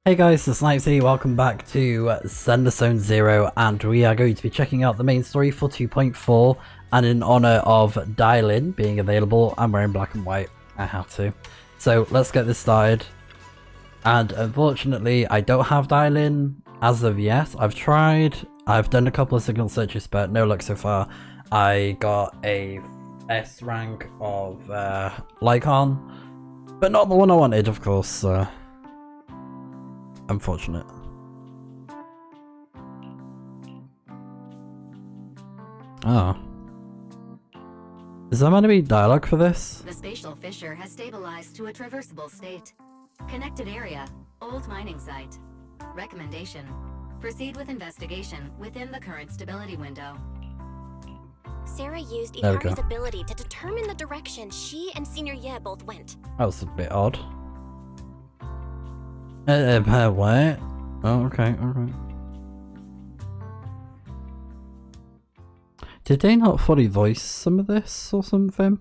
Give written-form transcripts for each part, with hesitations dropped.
Hey guys, it's Snipezy, welcome back to Zenless Zone Zero, and we are going to be checking out the main story for 2.4, and in honor of DAILYN being available, I'm wearing black and white. I have to. So let's get this started. And unfortunately, I don't have DAILYN as of yet. I've tried, I've done a couple of signal searches, but no luck so far. I got a S rank of Lycon, but not the one I wanted, of course. Unfortunate. Oh. Is there meant to be dialogue for this? The spatial fissure has stabilized to a traversable state. Connected area, old mining site. Recommendation: proceed with investigation within the current stability window. Sarah used Ikari's ability to determine the direction she and Senior Ye both went. That was a bit odd. What? Oh, okay, alright. Did they not fully voice some of this or something?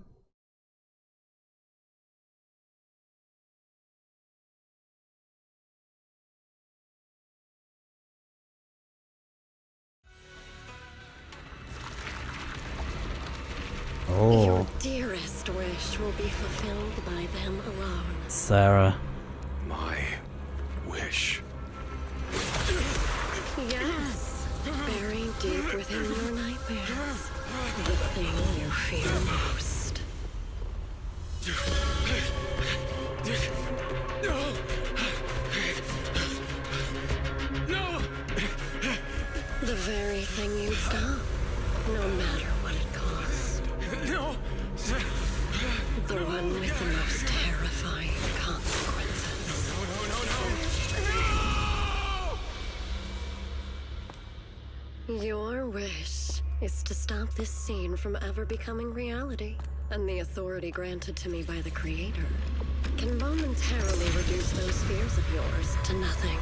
Oh. Your dearest wish will be fulfilled by them alone. Sarah. My wish. Yes, buried deep within your nightmares. The thing you fear most. No! The very thing you'd stop, no matter what it cost. No! The one with the most terrifying consequences. Your wish is to stop this scene from ever becoming reality, and the authority granted to me by the Creator can momentarily reduce those fears of yours to nothing.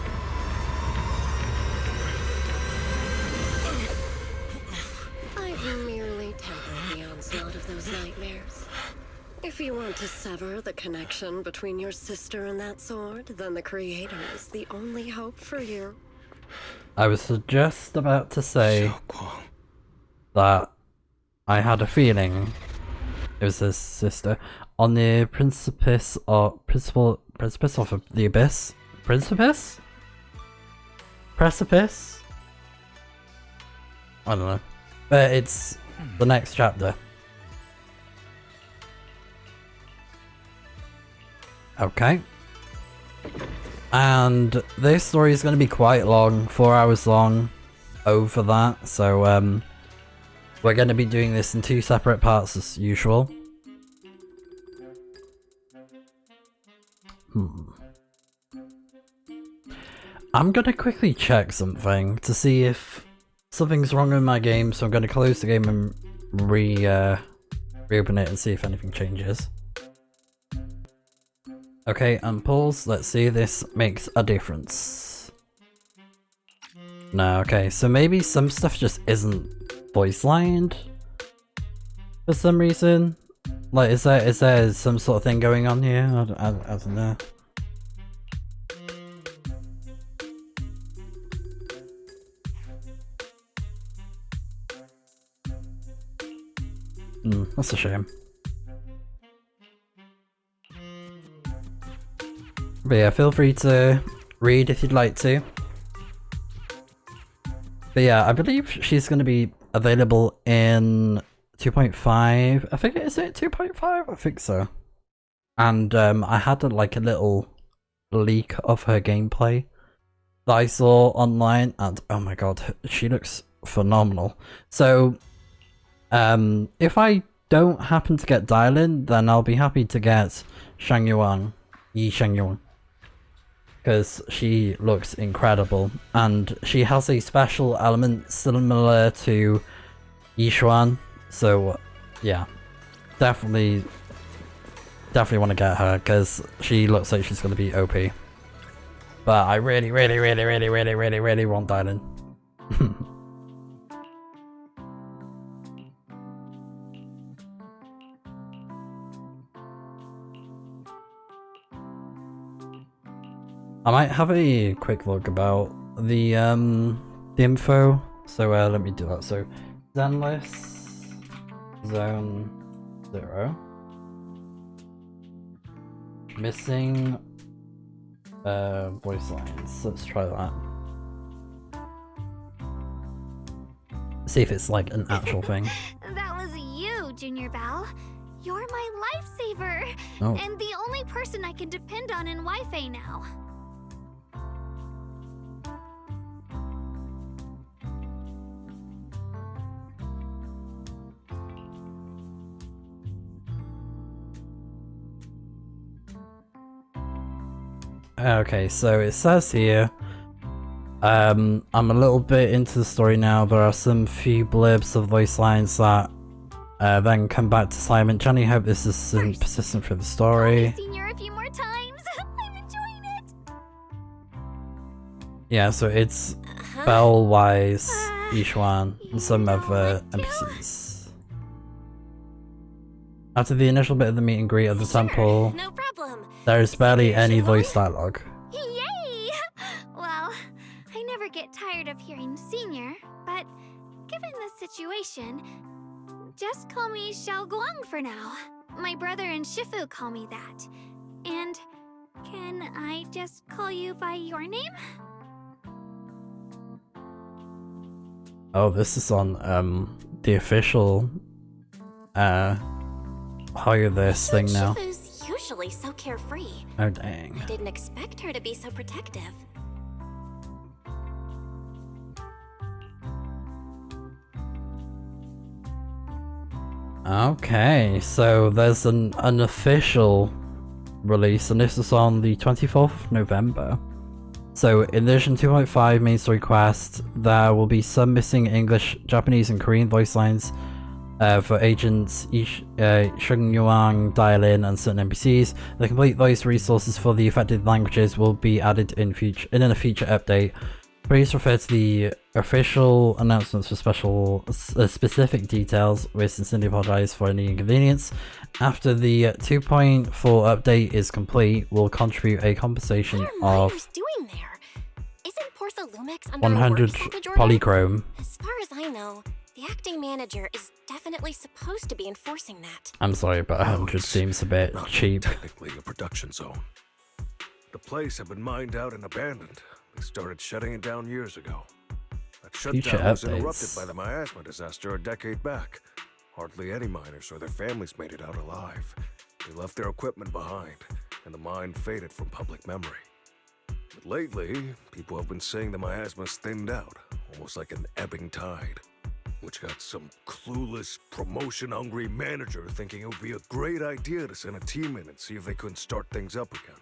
I've merely tempered the onslaught of those nightmares. If you want to sever the connection between your sister and that sword, then the Creator is the only hope for you. I was just about to say that I had a feeling it was his sister on the precipice of the abyss. Precipice? Precipice? I don't know. But it's the next chapter. Okay. And this story is going to be quite long, 4 hours long, over that, so we're going to be doing this in 2 separate parts as usual. I'm going to quickly check something to see if something's wrong with my game, so I'm going to close the game and reopen it and see if anything changes. Okay, and pause. Let's see if this makes a difference. No, okay, so maybe some stuff just isn't voice lined for some reason. Like, is there some sort of thing going on here? I don't know. That's a shame. But yeah, feel free to read if you'd like to. But yeah, I believe she's going to be available in 2.5. I think is it 2.5? I think so. And I had a little leak of her gameplay that I saw online, and oh my god, she looks phenomenal. So if I don't happen to get DAILYN, then I'll be happy to get Yi Shangyuan. Because she looks incredible, and she has a special element similar to Yishuan, so yeah, definitely want to get her because she looks like she's going to be OP. But I really want DAILYN. I might have a quick look about the info. So let me do that. So Zenless Zone Zero. Missing voice lines. Let's try that. See if it's like an actual thing. That was you, Junior Bell. You're my lifesaver, Oh. and the only person I can depend on in Wi-Fi now. Okay, so it says here, I'm a little bit into the story now. There are some few blips of voice lines that then come back to Simon. Johnny, hope this is persistent for the story. Call me Senior a few more times. I'm enjoying it. Yeah, so it's Bell, Wise, Yishuan, and some other NPCs. After the initial bit of the meet and greet at the temple, No problem. there is barely any voice dialogue. Yay! Well, I never get tired of hearing Senior, but given the situation, just call me Xiao Guang for now. My brother and Shifu call me that. And can I just call you by your name? Oh, this is on the official hire this thing now. Shifu's usually so carefree. Oh dang. I didn't expect her to be so protective. Okay, so there's an unofficial release, and this is on the 24th of November. So in addition to 2.5 main story quest, there will be some missing English, Japanese, and Korean voice lines for agents Shungyuan, DAILYN, and certain NPCs. The complete voice resources for the affected languages will be added in a future update. Please refer to the official announcements for specific details. We sincerely apologize for any inconvenience. After the 2.4 update is complete, we'll contribute a compensation What are of miners doing there? Isn't Porthalumix under 100 a work stoppage order? polychrome. As far as I know, the acting manager is definitely supposed to be enforcing that. I'm sorry, but 100 seems a bit Not cheap. technically a production zone. The place had been mined out and abandoned. They started shutting it down years ago. That Future shutdown was updates. interrupted by the miasma disaster a decade back. Hardly any miners or their families made it out alive. They left their equipment behind, and the mine faded from public memory. But lately, people have been saying the miasma's thinned out, almost like an ebbing tide, which got some clueless, promotion-hungry manager thinking it would be a great idea to send a team in and see if they couldn't start things up again.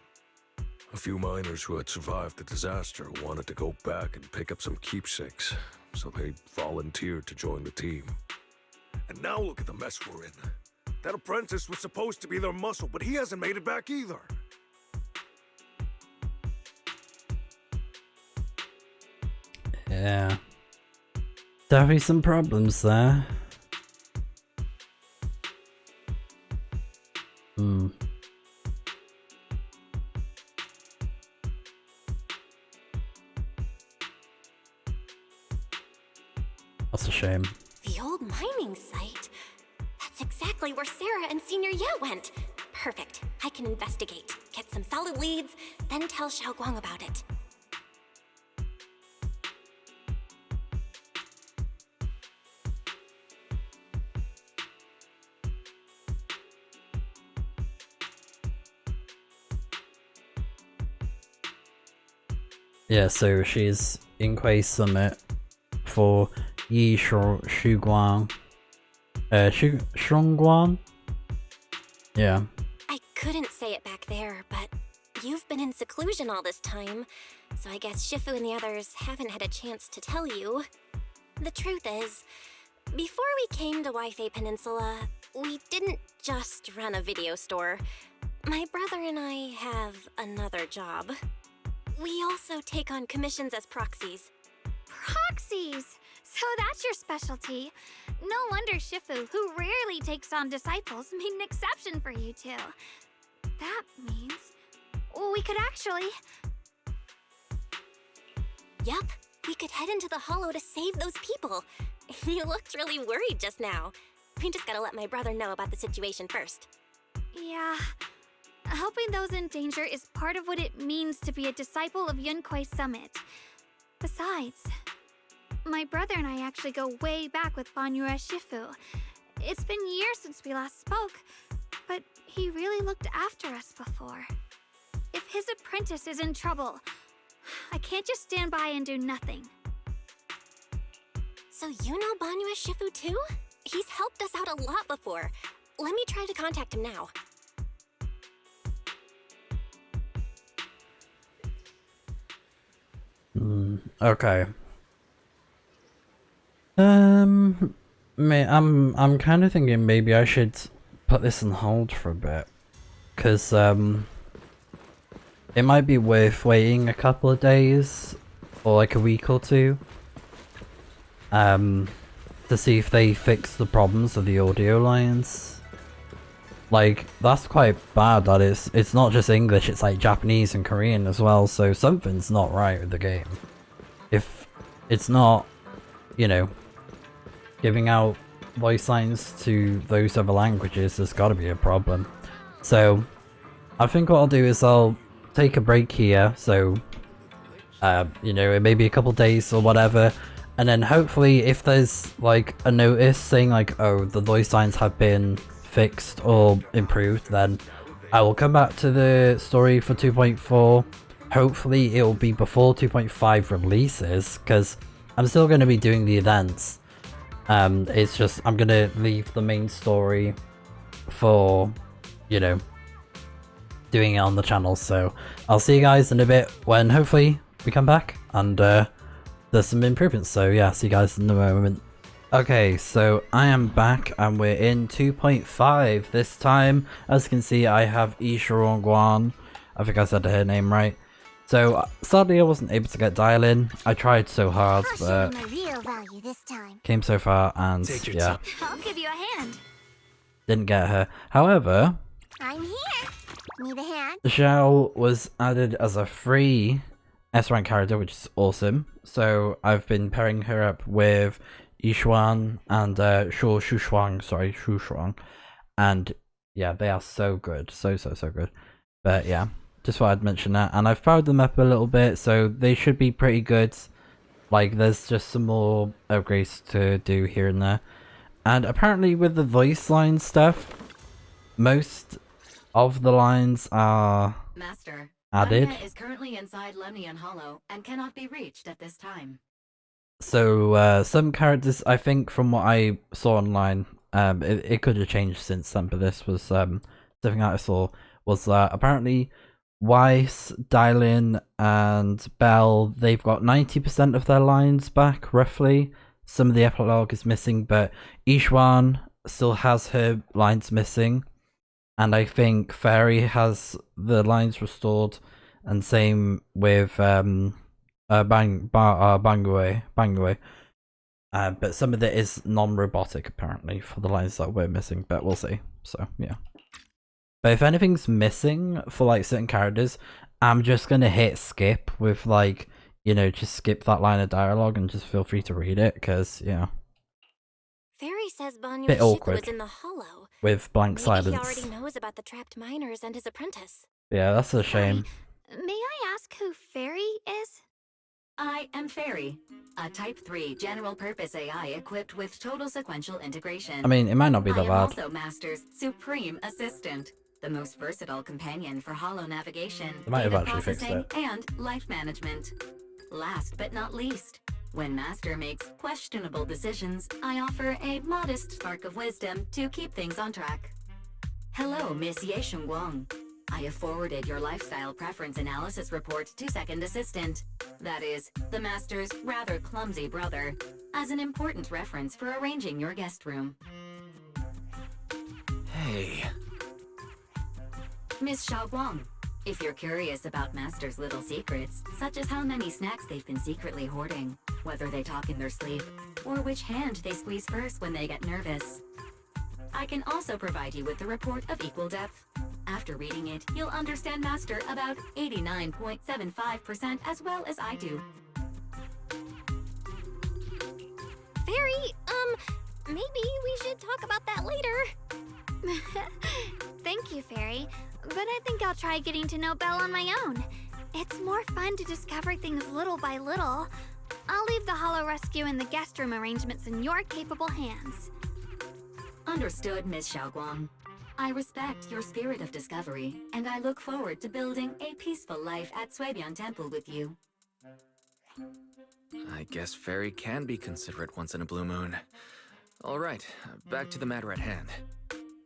A few miners who had survived the disaster wanted to go back and pick up some keepsakes, so they volunteered to join the team. And now look at the mess we're in. That apprentice was supposed to be their muscle, but he hasn't made it back either. Yeah. Definitely some problems there. That's a shame. The old mining site? That's exactly where Sarah and Senior Ye went. Perfect. I can investigate, get some solid leads, then tell Xiao Guang about it. Yeah, so she's in Quay Summit for Yi Shuguang. Shungguang? Yeah. I couldn't say it back there, but you've been in seclusion all this time, so I guess Shifu and the others haven't had a chance to tell you. The truth is, before we came to Wi-Fi Peninsula, we didn't just run a video store. My brother and I have another job. We also take on commissions as proxies. Proxies! So that's your specialty. No wonder Shifu, who rarely takes on disciples, made an exception for you two. That means we could actually... Yep, we could head into the hollow to save those people. You looked really worried just now. We just gotta let my brother know about the situation first. Yeah. Helping those in danger is part of what it means to be a disciple of Yunkui's summit. Besides, my brother and I actually go way back with BANYUE Shifu. It's been years since we last spoke, but he really looked after us before. If his apprentice is in trouble, I can't just stand by and do nothing. So you know BANYUE Shifu too? He's helped us out a lot before. Let me try to contact him now. Okay. I'm kind of thinking maybe I should put this on hold for a bit, cause it might be worth waiting a couple of days or like a week or two, to see if they fix the problems of the audio lines. Like, that's quite bad that it's not just English, it's like Japanese and Korean as well, so something's not right with the game. If it's not, you know, giving out voice lines to those other languages, there's gotta be a problem. So, I think what I'll do is I'll take a break here, so, you know, maybe a couple days or whatever, and then hopefully if there's like a notice saying like, oh, the voice lines have been fixed or improved, then I will come back to the story for 2.4. Hopefully it will be before 2.5 releases, because I'm still going to be doing the events. It's just I'm going to leave the main story for, you know, doing it on the channel. So I'll see you guys in a bit when hopefully we come back and there's some improvements. So yeah, see you guys in a moment. Okay, so I am back and we're in 2.5 this time. As you can see, I have Guan. I think I said her name right. So sadly I wasn't able to get DAILYN. I tried so hard, but came so far and yeah, I'll give you a hand. didn't get her. However, I'm here. Need a hand? Zhao was added as a free S-rank character, which is awesome. So I've been pairing her up with Yishuan and Shu-Shuang, and yeah, they are so good, so good. But yeah, just thought I'd mention that, and I've powered them up a little bit, so they should be pretty good. Like, there's just some more upgrades to do here and there, and apparently with the voice line stuff, most of the lines are Master, added. BANYUE is currently inside Lemnian Hollow and cannot be reached at this time. So some characters, I think from what I saw online, it could have changed since then, but this was something that I saw, was that apparently Weiss, DAILYN and Bell, they've got 90% of their lines back, roughly. Some of the epilogue is missing, but Yishuan still has her lines missing. And I think Fairy has the lines restored, and same with BANYUE. But some of it is non-robotic apparently for the lines that we're missing, but we'll see. So yeah. But if anything's missing for like certain characters, I'm just gonna hit skip with like, you know, just skip that line of dialogue and just feel free to read it, because yeah. Fairy says BANYUE Bit Shifu awkward. was in the hollow. With blank Maybe silence. he already knows about the trapped miners and his apprentice. Yeah, that's a shame. May I ask who Fairy is? I am Fairy, a Type 3 general-purpose AI equipped with total sequential integration. I mean, it might not be I that am bad. also Master's supreme assistant, the most versatile companion for hollow navigation, They might have data actually fixed processing, and life management. Last but not least, when Master makes questionable decisions, I offer a modest spark of wisdom to keep things on track. Hello, Miss Ye Shengguang. I have forwarded your lifestyle preference analysis report to Second Assistant, that is, the Master's rather clumsy brother, as an important reference for arranging your guest room. Hey. Miss Xiaoguang, if you're curious about Master's little secrets, such as how many snacks they've been secretly hoarding, whether they talk in their sleep, or which hand they squeeze first when they get nervous, I can also provide you with a report of equal depth. After reading it, you'll understand Master about 89.75% as well as I do. Fairy, maybe we should talk about that later. Thank you, Fairy. But I think I'll try getting to know Belle on my own. It's more fun to discover things little by little. I'll leave the Hollow Rescue and the guest room arrangements in your capable hands. Understood, Miss Xiaoguang. I respect your spirit of discovery, and I look forward to building a peaceful life at Suibian Temple with you. I guess Fairy can be considerate once in a blue moon. Alright, back to the matter at hand.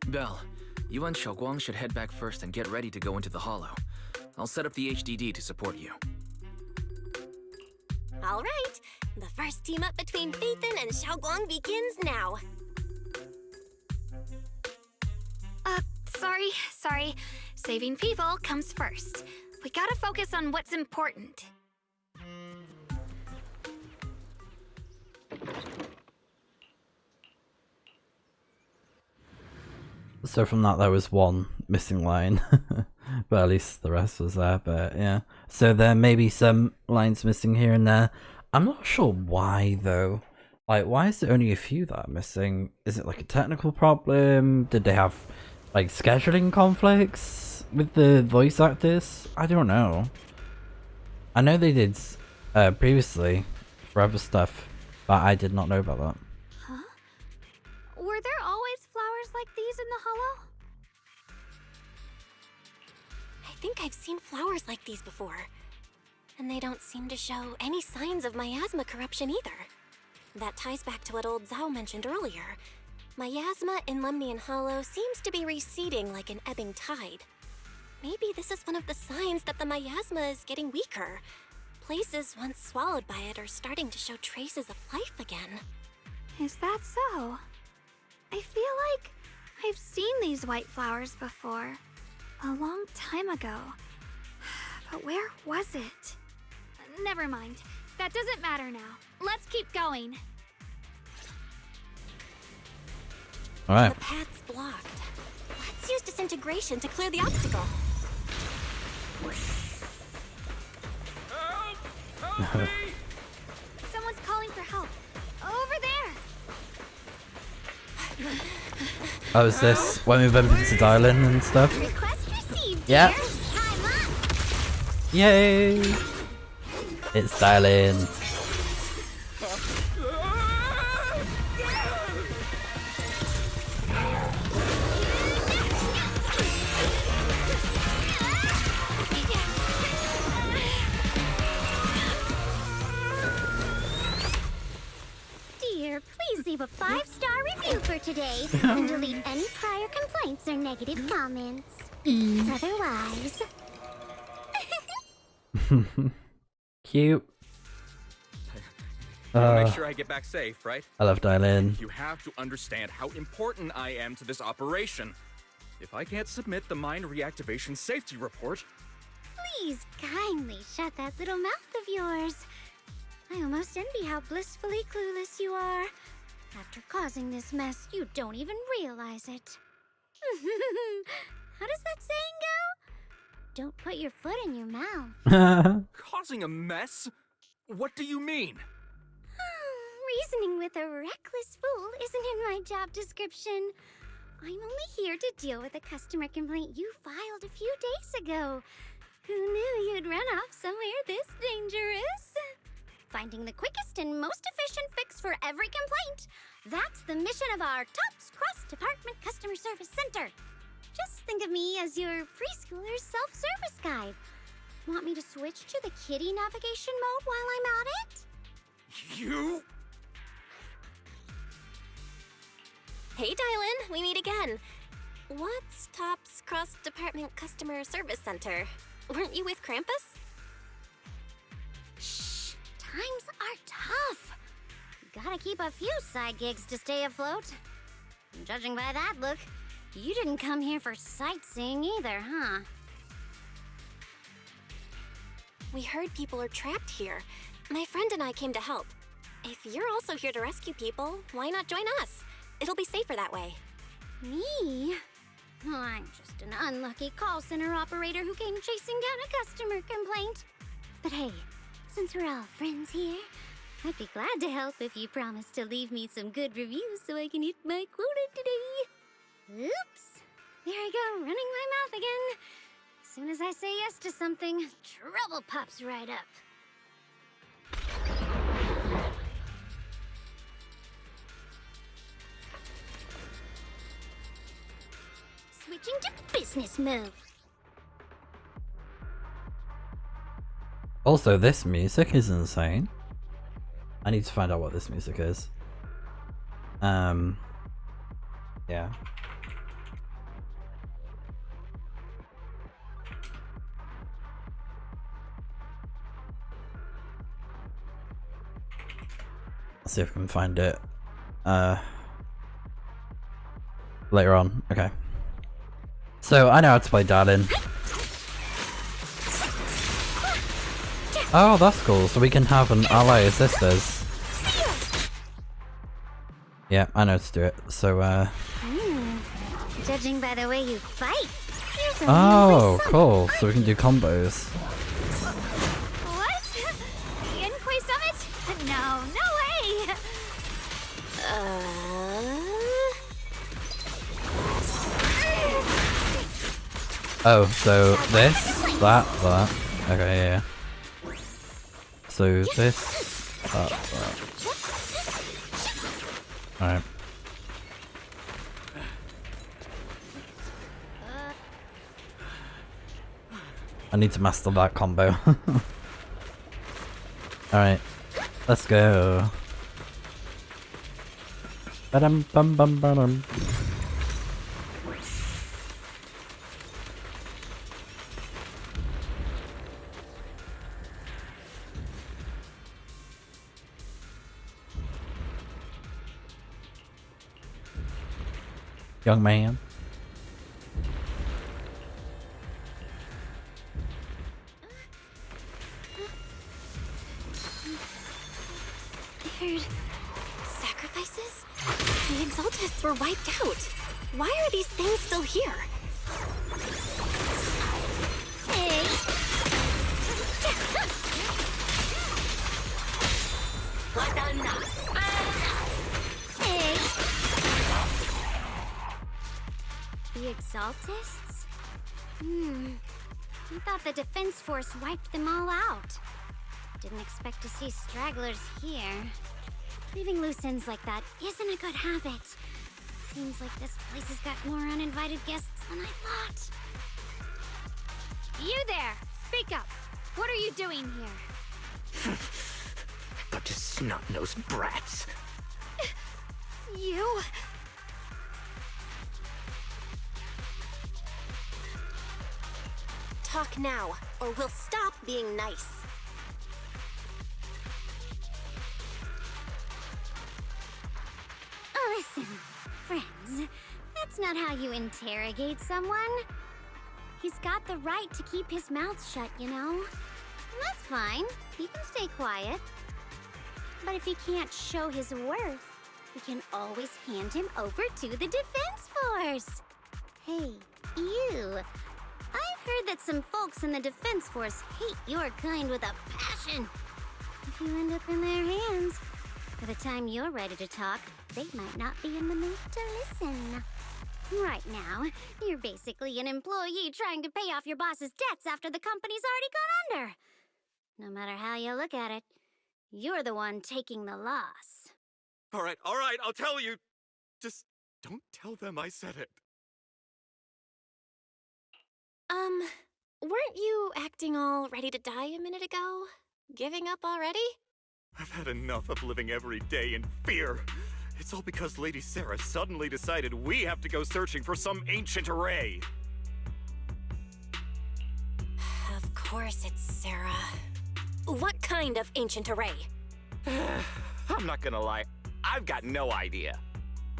Belle, you and Xiaoguang should head back first and get ready to go into the Hollow. I'll set up the HDD to support you. Alright, the first team up between Phaethon and Xiaoguang begins now. Sorry. Saving people comes first. We gotta focus on what's important. So from that there was one missing line. But at least the rest was there, but yeah. So there may be some lines missing here and there. I'm not sure why though. Like, why is there only a few that are missing? Is it like a technical problem? Did they have like scheduling conflicts with the voice actors? I don't know. I know they did previously for other stuff, but I did not know about that. Huh? Were there always flowers like these in the Hollow? I think I've seen flowers like these before. And they don't seem to show any signs of miasma corruption either. That ties back to what old Zhao mentioned earlier. Miasma in Lemnian Hollow seems to be receding like an ebbing tide. Maybe this is one of the signs that the miasma is getting weaker. Places once swallowed by it are starting to show traces of life again. Is that so? I feel like I've seen these white flowers before. A long time ago. But where was it? Never mind. That doesn't matter now. Let's keep going. Alright. The path's blocked. Let's use disintegration to clear the obstacle. Help me! Someone's calling for help. Over there! Oh, is this when we bump into DAILYN and stuff? Request received, Yeah. dear. Time up! Yay! It's DAILYN. Dear, please leave a 5-star review for today and delete any prior complaints or negative comments. Otherwise... Cute. Make sure I get back safe, right? I love DAILYN. You have to understand how important I am to this operation. If I can't submit the mine reactivation safety report... Please kindly shut that little mouth of yours. I almost envy how blissfully clueless you are. After causing this mess, you don't even realize it. How does that saying go? Don't put your foot in your mouth. Causing a mess? What do you mean? Reasoning with a reckless fool isn't in my job description. I'm only here to deal with a customer complaint you filed a few days ago. Who knew you'd run off somewhere this dangerous? Finding the quickest and most efficient fix for every complaint. That's the mission of our TOPS Cross-Department Customer Service Center. Just think of me as your preschooler's self-service guide. Want me to switch to the kiddie navigation mode while I'm at it? You? Hey, DAILYN, we meet again. What's TOPS Cross-Department Customer Service Center? Weren't you with Krampus? Shh, times are tough. Gotta keep a few side gigs to stay afloat. Judging by that look, you didn't come here for sightseeing either, huh? We heard people are trapped here. My friend and I came to help. If you're also here to rescue people, why not join us? It'll be safer that way. Me? Oh, I'm just an unlucky call center operator who came chasing down a customer complaint. But hey, since we're all friends here, I'd be glad to help if you promise to leave me some good reviews so I can hit my quota today. Oops. There I go, running my mouth again. As soon as I say yes to something, trouble pops right up. Switching to business mode. Also, this music is insane. I need to find out what this music is. Yeah. Let's see if I can find it. Later on. Okay. So I know how to play DAILYN. Oh, that's cool. So we can have an ally assist us. Yeah, I know how to do it. So Judging by the way you fight, here's a oh, cool. So we can do combos. What? The Inquay Summit? No, no way! Oh, so this, that. Okay, yeah. So this, that. Alright. I need to master that combo. Alright, let's go. Ba-dum bum bum ba-dum. Young man. I heard sacrifices? The Exaltists were wiped out. Why are these things still here? Hey! Hey! The Exaltists? I thought the Defense Force wiped them all out. Didn't expect to see stragglers here. Leaving loose ends like that isn't a good habit. Seems like this place has got more uninvited guests than I thought. You there! Speak up! What are you doing here? Bunch of snot-nosed brats. You? Talk now, or we'll stop being nice. Listen, friends, that's not how you interrogate someone. He's got the right to keep his mouth shut, you know? And that's fine. He can stay quiet. But if he can't show his worth, we can always hand him over to the Defense Force. Hey, you. I've heard that some folks in the Defense Force hate your kind with a passion. If you end up in their hands, by the time you're ready to talk, they might not be in the mood to listen. Right now, you're basically an employee trying to pay off your boss's debts after the company's already gone under. No matter how you look at it, you're the one taking the loss. All right, I'll tell you. Just don't tell them I said it. Weren't you acting all ready to die a minute ago? Giving up already? I've had enough of living every day in fear. It's all because Lady Sarah suddenly decided we have to go searching for some ancient array. Of course it's Sarah. What kind of ancient array? I'm not gonna lie, I've got no idea.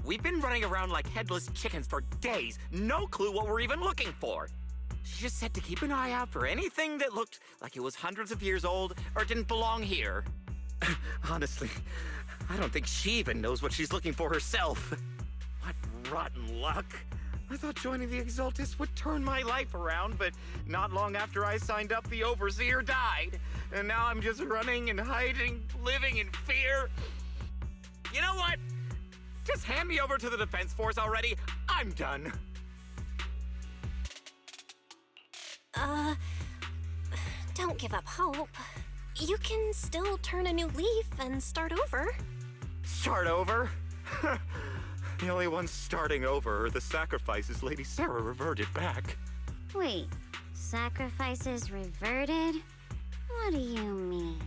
We've been running around like headless chickens for days, no clue what we're even looking for. She just said to keep an eye out for anything that looked like it was hundreds of years old or didn't belong here. Honestly, I don't think she even knows what she's looking for herself. What rotten luck. I thought joining the Exaltis would turn my life around, but not long after I signed up, the Overseer died. And now I'm just running and hiding, living in fear. You know what? Just hand me over to the Defense Force already. I'm done. Don't give up hope. You can still turn a new leaf and start over. Start over? The only ones starting over are the sacrifices Lady Sarah reverted back. Wait, sacrifices reverted? What do you mean?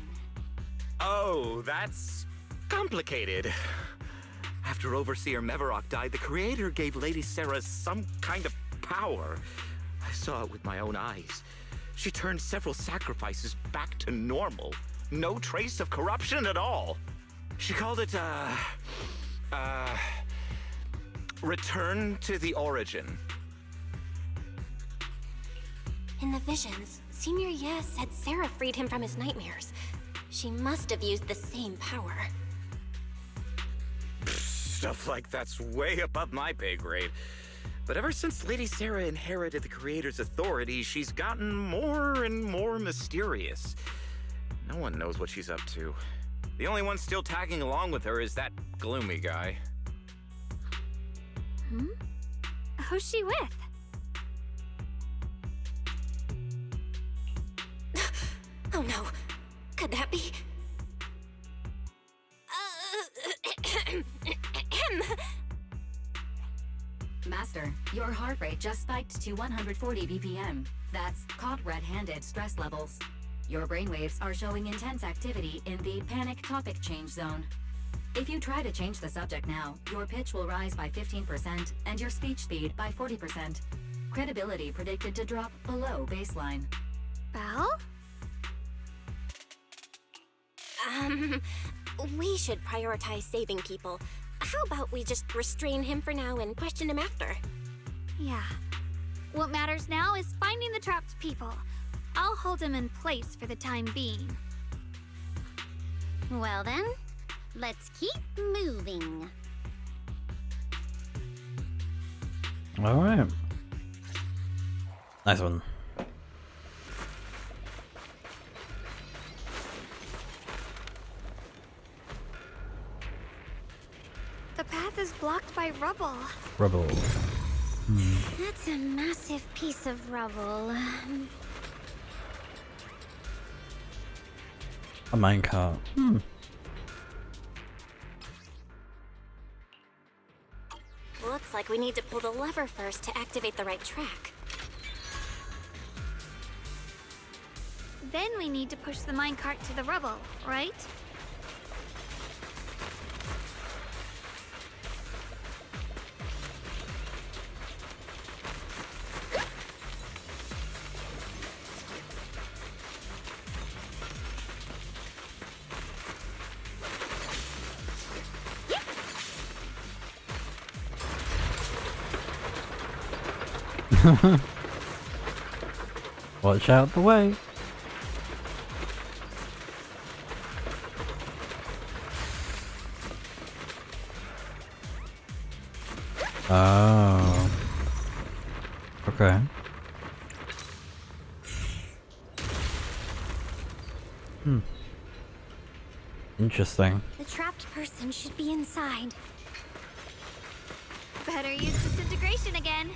Oh, that's complicated. After Overseer Mevarok died, the Creator gave Lady Sarah some kind of power. I saw it with my own eyes. She turned several sacrifices back to normal. No trace of corruption at all. She called it, return to the origin. In the visions, Senior Ye said Sarah freed him from his nightmares. She must have used the same power. Stuff like that's way above my pay grade. But ever since Lady Sarah inherited the Creator's authority, she's gotten more and more mysterious. No one knows what she's up to. The only one still tagging along with her is that gloomy guy. Who's she with? Oh no, could that be? Master, your heart rate just spiked to 140 BPM. That's caught red-handed stress levels. Your brainwaves are showing intense activity in the panic topic change zone. If you try to change the subject now, your pitch will rise by 15% and your speech speed by 40%. Credibility predicted to drop below baseline. Belle? We should prioritize saving people. How about we just restrain him for now and question him after? Yeah. What matters now is finding the trapped people. I'll hold him in place for the time being. Well then, let's keep moving. Alright. Nice one. The path is blocked by rubble. Rubble. That's a massive piece of rubble. A minecart. Looks like we need to pull the lever first to activate the right track. Then we need to push the minecart to the rubble, right? Watch out the way. Oh. Okay. Interesting. The trapped person should be inside. Better use disintegration again.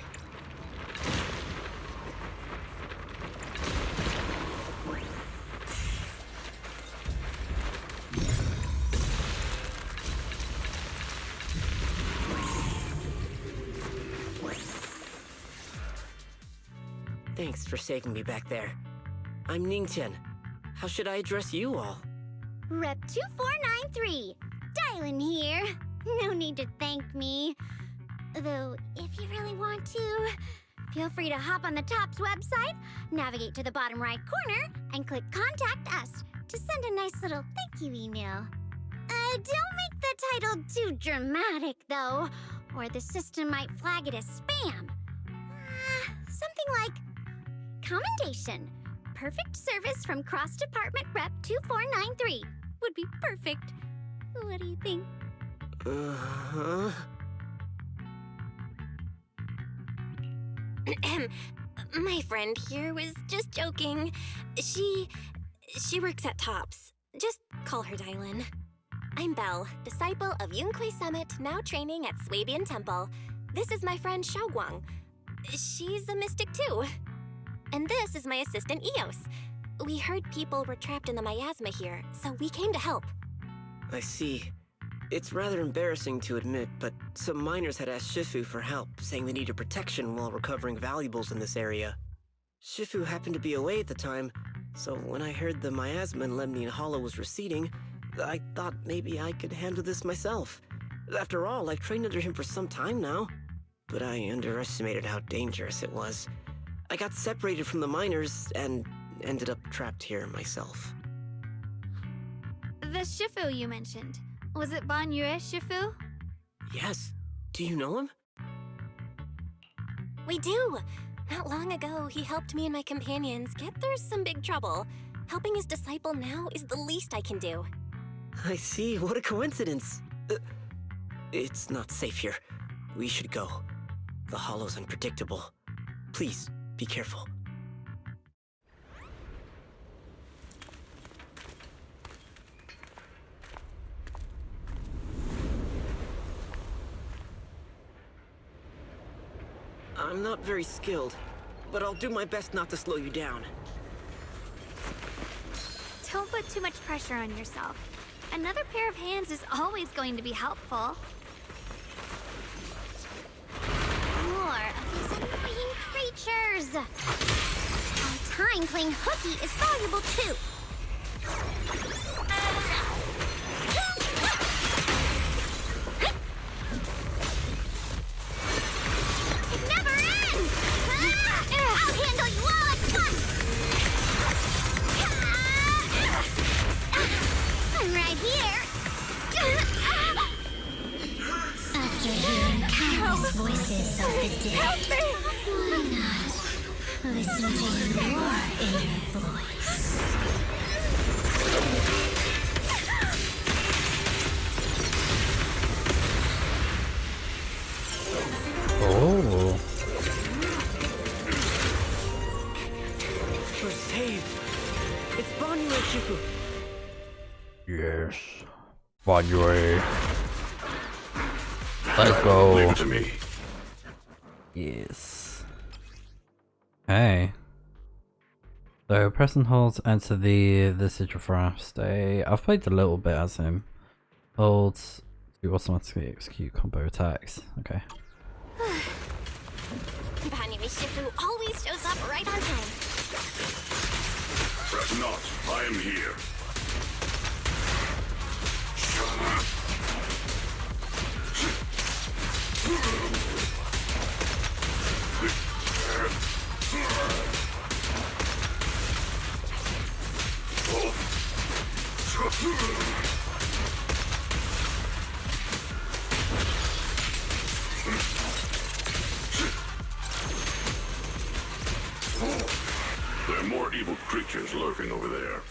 Thanks for saving me back there. I'm Ningtian. How should I address you all? Rep 2493. DAILYN here. No need to thank me. Though, if you really want to, feel free to hop on the TOPS website, navigate to the bottom right corner, and click Contact Us to send a nice little thank you email. Don't make the title too dramatic, though, or the system might flag it as spam. Something like, Commendation. Perfect service from Cross Department Rep 2493 would be perfect. What do you think? My friend here was just joking. She works at Tops. Just call her DAILYN. I'm Belle, disciple of Yunque Summit, now training at Swabian Temple. This is my friend Xiaoguang. She's a mystic too. And this is my assistant Eos. We heard people were trapped in the miasma here, so we came to help. I see. It's rather embarrassing to admit, but some miners had asked Shifu for help, saying they needed protection while recovering valuables in this area. Shifu happened to be away at the time, so when I heard the miasma in Lemnian Hollow was receding, I thought maybe I could handle this myself. After all, I've trained under him for some time now. But I underestimated how dangerous it was. I got separated from the miners and ended up trapped here myself. The Shifu you mentioned. Was it BANYUE Shifu? Yes. Do you know him? We do! Not long ago, he helped me and my companions get through some big trouble. Helping his disciple now is the least I can do. I see. What a coincidence. It's not safe here. We should go. The hollow's unpredictable. Please, be careful. I'm not very skilled, but I'll do my best not to slow you down. Don't put too much pressure on yourself. Another pair of hands is always going to be helpful. More of these annoying creatures! Our time playing hooky is valuable too. It never ends! I'll handle you all at once! I'm right here! After hearing countless voices of the dead, why not listen to your inner voice? Oh. We're saved. It's BANYUE Shifu. Yes. BANYUE. Let's go. Leave it to me. Yes. Hey. So press and hold to enter the sigil frost. I've played a little bit as him. Hold to automatically execute combo attacks. Okay. BANYUE Shifu always shows up right on time. Fret not, I am here. There are more evil creatures lurking over there.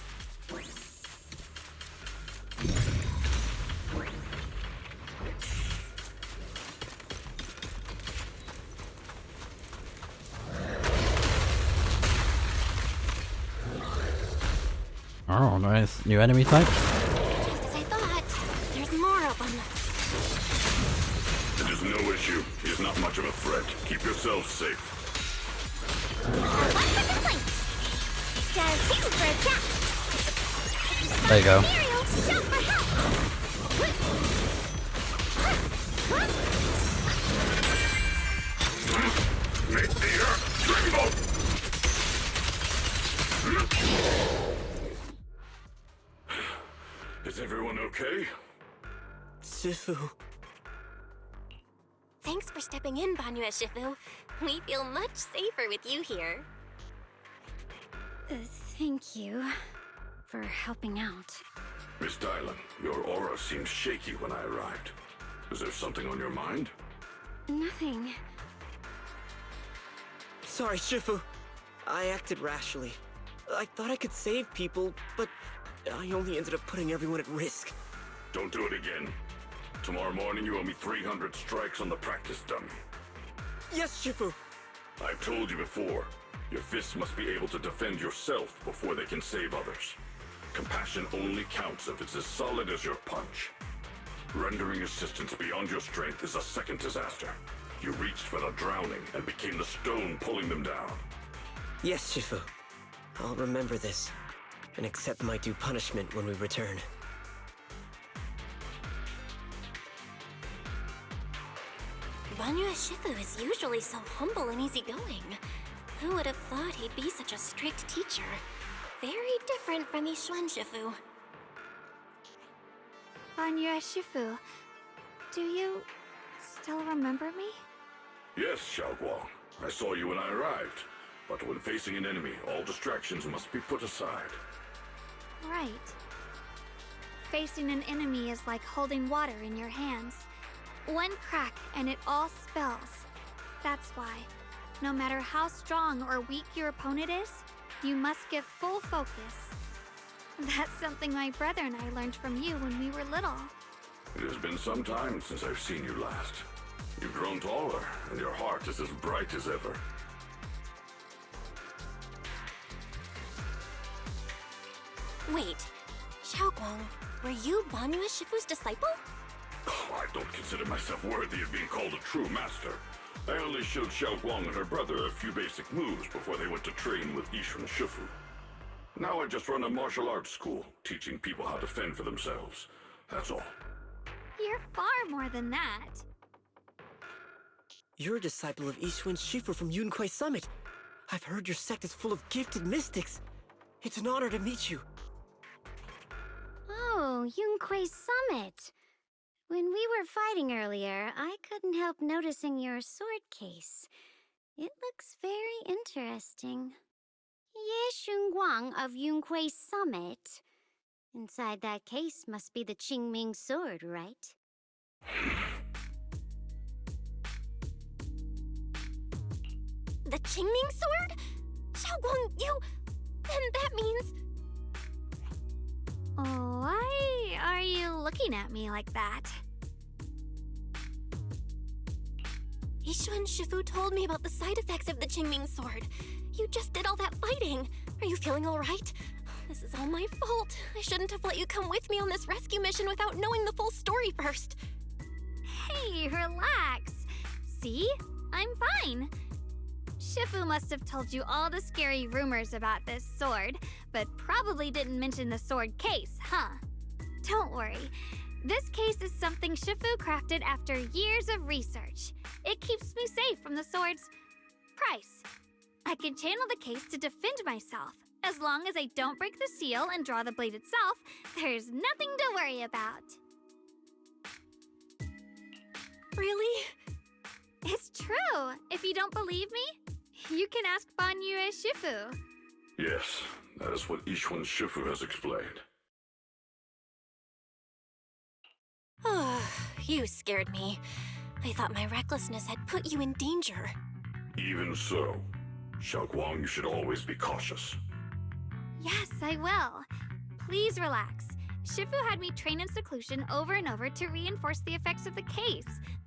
Oh, nice. New enemy types? Just as I thought. There's more of them. It is no issue. He is not much of a threat. Keep yourselves safe. One for the planks. Two for a cap. There you go. Material, shout for help. Make the earth tremble! Is everyone okay? Shifu. Thanks for stepping in, BANYUE Shifu. We feel much safer with you here. Thank you for helping out. Miss DAILYN, your aura seemed shaky when I arrived. Is there something on your mind? Nothing. Sorry, Shifu. I acted rashly. I thought I could save people, but I only ended up putting everyone at risk. Don't do it again. Tomorrow morning you owe me 300 strikes on the practice dummy. Yes, Shifu. I've told you before, your fists must be able to defend yourself before they can save others. Compassion only counts if it's as solid as your punch. Rendering assistance beyond your strength is a second disaster. You reached for the drowning and became the stone pulling them down. Yes, Shifu. I'll remember this, and accept my due punishment when we return. BANYUE Shifu is usually so humble and easygoing. Who would have thought he'd be such a strict teacher? Very different from Yishuan Shifu. BANYUE Shifu, do you still remember me? Yes, Xiaoguang. I saw you when I arrived. But when facing an enemy, all distractions must be put aside. Right. Facing an enemy is like holding water in your hands. One crack and it all spills. That's why, no matter how strong or weak your opponent is, you must give full focus. That's something my brother and I learned from you when we were little. It has been some time since I've seen you last. You've grown taller, and your heart is as bright as ever. Wait, Xiaoguang, were you BANYUE Shifu's disciple? Oh, I don't consider myself worthy of being called a true master. I only showed Xiaoguang and her brother a few basic moves before they went to train with Yishuan Shifu. Now I just run a martial arts school, teaching people how to fend for themselves. That's all. You're far more than that. You're a disciple of Yishuan Shifu from Yunquai Summit. I've heard your sect is full of gifted mystics. It's an honor to meet you. Oh, Yunquai Summit. When we were fighting earlier, I couldn't help noticing your sword case. It looks very interesting. Ye Shunguang of Yunquai Summit. Inside that case must be the Qingming sword, right? The Qingming sword? Xiaoguang, you... Then that means... Why are you looking at me like that? Yishuan Shifu told me about the side effects of the Qingming sword. You just did all that fighting. Are you feeling all right? This is all my fault. I shouldn't have let you come with me on this rescue mission without knowing the full story first. Hey, relax. See? I'm fine. Shifu must have told you all the scary rumors about this sword, but probably didn't mention the sword case, huh? Don't worry. This case is something Shifu crafted after years of research. It keeps me safe from the sword's price. I can channel the case to defend myself. As long as I don't break the seal and draw the blade itself, there's nothing to worry about. Really? It's true. If you don't believe me, you can ask BANYUE Shifu. Yes, that is what Yishuan Shifu has explained. Oh, you scared me. I thought my recklessness had put you in danger. Even so, Xiaoguang, you should always be cautious. Yes, I will. Please relax. Shifu had me train in seclusion over and over to reinforce the effects of the case.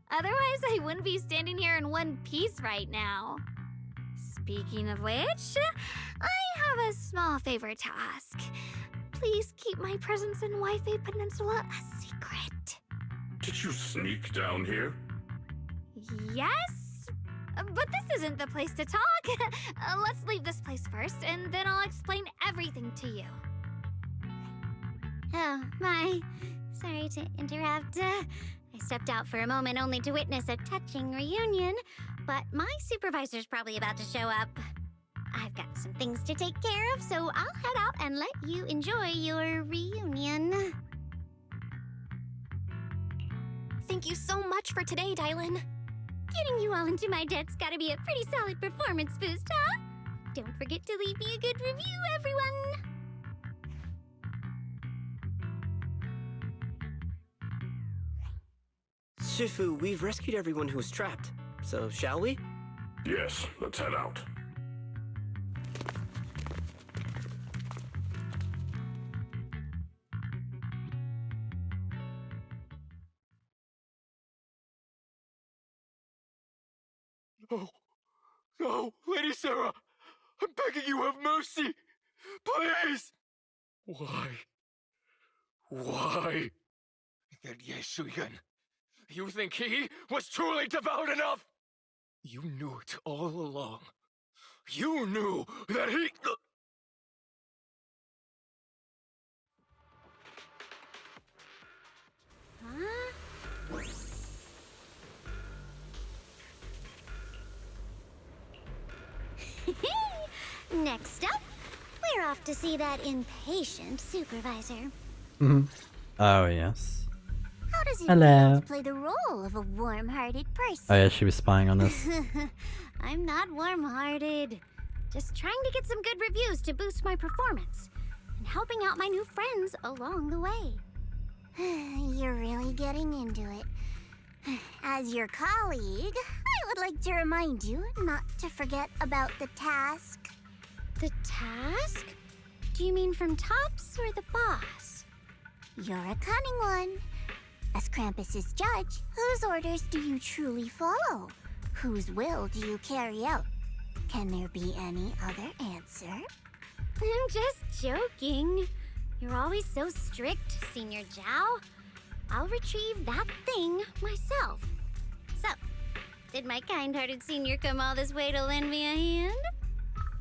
Otherwise, I wouldn't be standing here in one piece right now. Speaking of which, I have a small favor to ask. Please keep my presence in Wi-Fi Peninsula a secret. Did you sneak down here? Yes? But this isn't the place to talk. Let's leave this place first, and then I'll explain everything to you. Oh, my. Sorry to interrupt. I stepped out for a moment only to witness a touching reunion, but my supervisor's probably about to show up. I've got some things to take care of, so I'll head out and let you enjoy your reunion. Thank you so much for today, DAILYN. Getting you all into my debt's gotta be a pretty solid performance boost, huh? Don't forget to leave me a good review, everyone! Shifu, we've rescued everyone who was trapped. So, shall we? Yes, let's head out. Oh, No, Lady Sarah! I'm begging you, have mercy! Please! Why? Why? That Yeshuyan. You think he was truly devout enough? You knew it all along. You knew that he... Huh? Next up, we're off to see that impatient supervisor. Oh, yes. How does it Hello. feel to play the role of a warm-hearted person? Oh, yeah, she was spying on us. I'm not warm-hearted. Just trying to get some good reviews to boost my performance. And helping out my new friends along the way. You're really getting into it. As your colleague, I would like to remind you not to forget about the task. The task? Do you mean from Tops or the boss? You're a cunning one. As Krampus's judge, whose orders do you truly follow? Whose will do you carry out? Can there be any other answer? I'm just joking. You're always so strict, Senior Zhao. I'll retrieve that thing myself. So, did my kind-hearted senior come all this way to lend me a hand?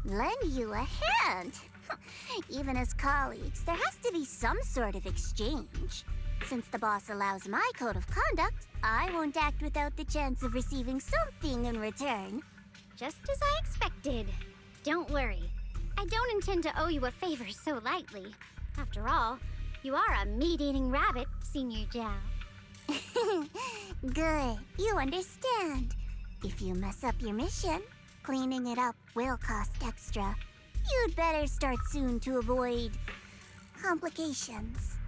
Lend you a hand? Even as colleagues, there has to be some sort of exchange. Since the boss allows my code of conduct, I won't act without the chance of receiving something in return. Just as I expected. Don't worry. I don't intend to owe you a favor so lightly. After all, you are a meat-eating rabbit, Senior Zhao. Good, you understand. If you mess up your mission, cleaning it up will cost extra. You'd better start soon to avoid complications.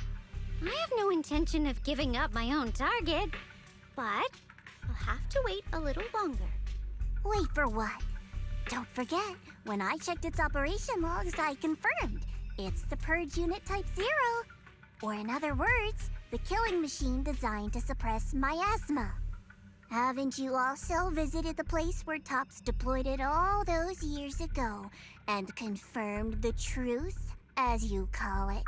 I have no intention of giving up my own target, but I'll have to wait a little longer. Wait for what? Don't forget, when I checked its operation logs, I confirmed. It's the Purge Unit Type 0. Or in other words, the killing machine designed to suppress miasma. Haven't you also visited the place where Tops deployed it all those years ago and confirmed the truth, as you call it?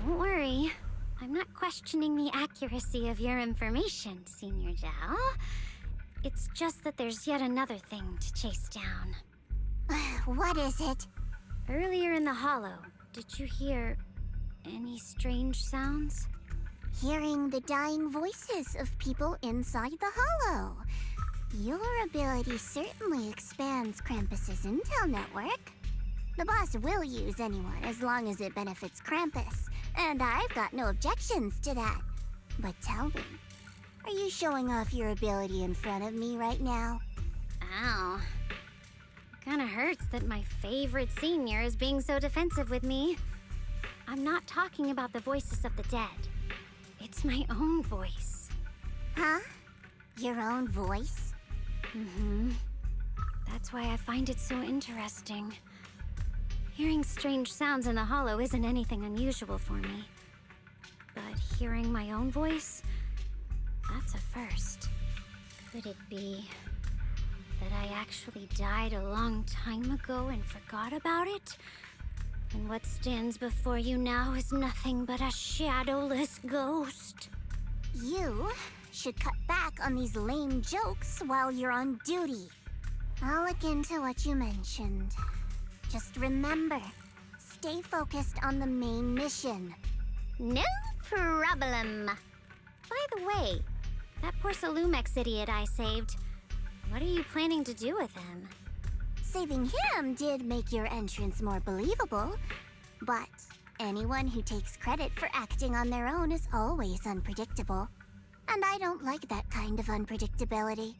Don't worry. I'm not questioning the accuracy of your information, Senior Zhao. It's just that there's yet another thing to chase down. What is it? Earlier in the hollow, did you hear any strange sounds? Hearing the dying voices of people inside the hollow. Your ability certainly expands Krampus's intel network. The boss will use anyone as long as it benefits Krampus, and I've got no objections to that. But tell me, are you showing off your ability in front of me right now? Ow. Kinda hurts that my favorite senior is being so defensive with me. I'm not talking about the voices of the dead. It's my own voice. Huh? Your own voice? Mm-hmm. That's why I find it so interesting. Hearing strange sounds in the hollow isn't anything unusual for me. But hearing my own voice, that's a first. Could it be That I actually died a long time ago and forgot about it? And what stands before you now is nothing but a shadowless ghost. You should cut back on these lame jokes while you're on duty. I'll look into what you mentioned. Just remember, stay focused on the main mission. No problem. By the way, that poor Salumex idiot I saved, what are you planning to do with him? Saving him did make your entrance more believable, but anyone who takes credit for acting on their own is always unpredictable. And I don't like that kind of unpredictability.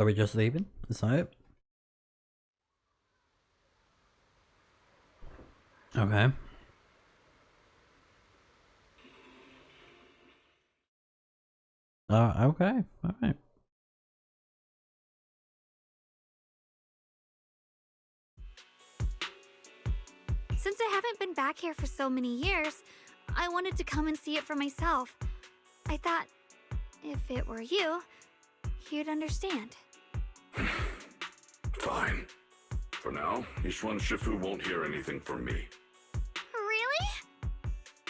Are we just leaving? Is that it? Okay. Okay. Alright. Since I haven't been back here for so many years, I wanted to come and see it for myself. I thought, if it were you, you'd understand. Fine. For now, Yishuan Shifu won't hear anything from me. Really?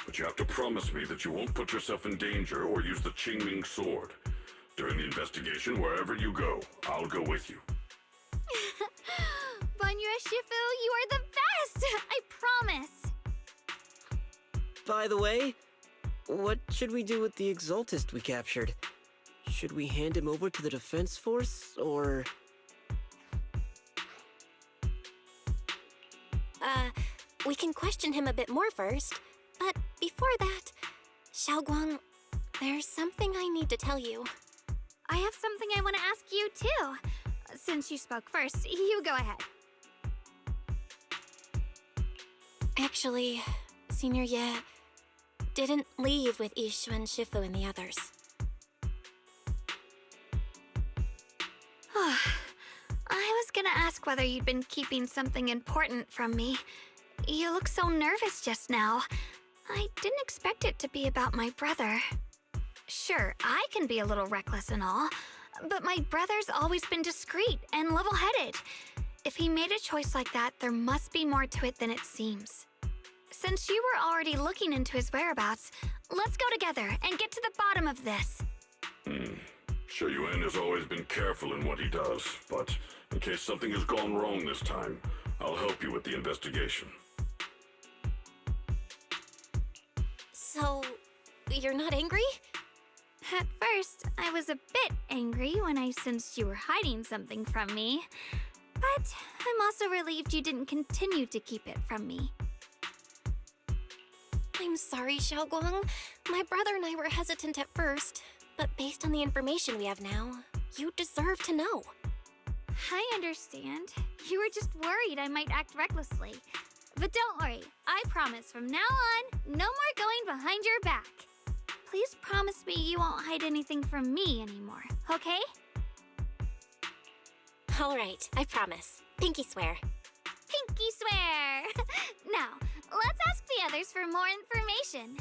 But you have to promise me that you won't put yourself in danger or use the Qingming sword. During the investigation, wherever you go, I'll go with you. BANYUE Shifu, you are the best! I promise! By the way, what should we do with the Exaltist we captured? Should we hand him over to the defense force, or...? We can question him a bit more first. But before that, Xiaoguang, there's something I need to tell you. I have something I want to ask you, too. Since you spoke first, you go ahead. Actually, Senior Ye didn't leave with Yishuan Shifu and the others. I was gonna ask whether you'd been keeping something important from me. You look so nervous just now. I didn't expect it to be about my brother. Sure, I can be a little reckless and all, but my brother's always been discreet and level-headed. If he made a choice like that, there must be more to it than it seems. Since you were already looking into his whereabouts, let's go together and get to the bottom of this. Shuyuan has always been careful in what he does, but in case something has gone wrong this time, I'll help you with the investigation. So, you're not angry? At first, I was a bit angry when I sensed you were hiding something from me. But I'm also relieved you didn't continue to keep it from me. I'm sorry, Xiaoguang. My brother and I were hesitant at first, but based on the information we have now, you deserve to know. I understand. You were just worried I might act recklessly. But don't worry, I promise from now on, no more going behind your back. Please promise me you won't hide anything from me anymore, okay? All right, I promise. Pinky swear. Pinky swear! Now, let's ask the others for more information.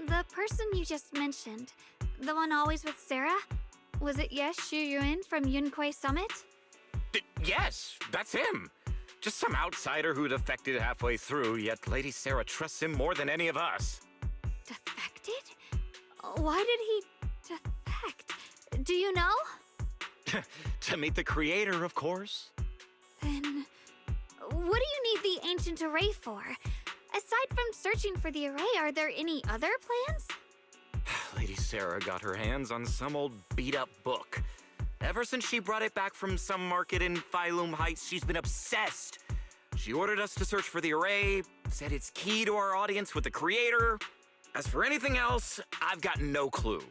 The person you just mentioned, the one always with Sarah, was it Shuyuan from Yunquei Summit? Yes, that's him. Just some outsider who defected halfway through, yet Lady Sarah trusts him more than any of us. Defected? Why did he defect? Do you know? To meet the creator, of course. Then, what do you need the ancient array for? Aside from searching for the array, are there any other plans? Lady Sarah got her hands on some old beat-up book. Ever since she brought it back from some market in Phylum Heights, she's been obsessed. She ordered us to search for the array, said it's key to our audience with the creator. As for anything else, I've got no clue.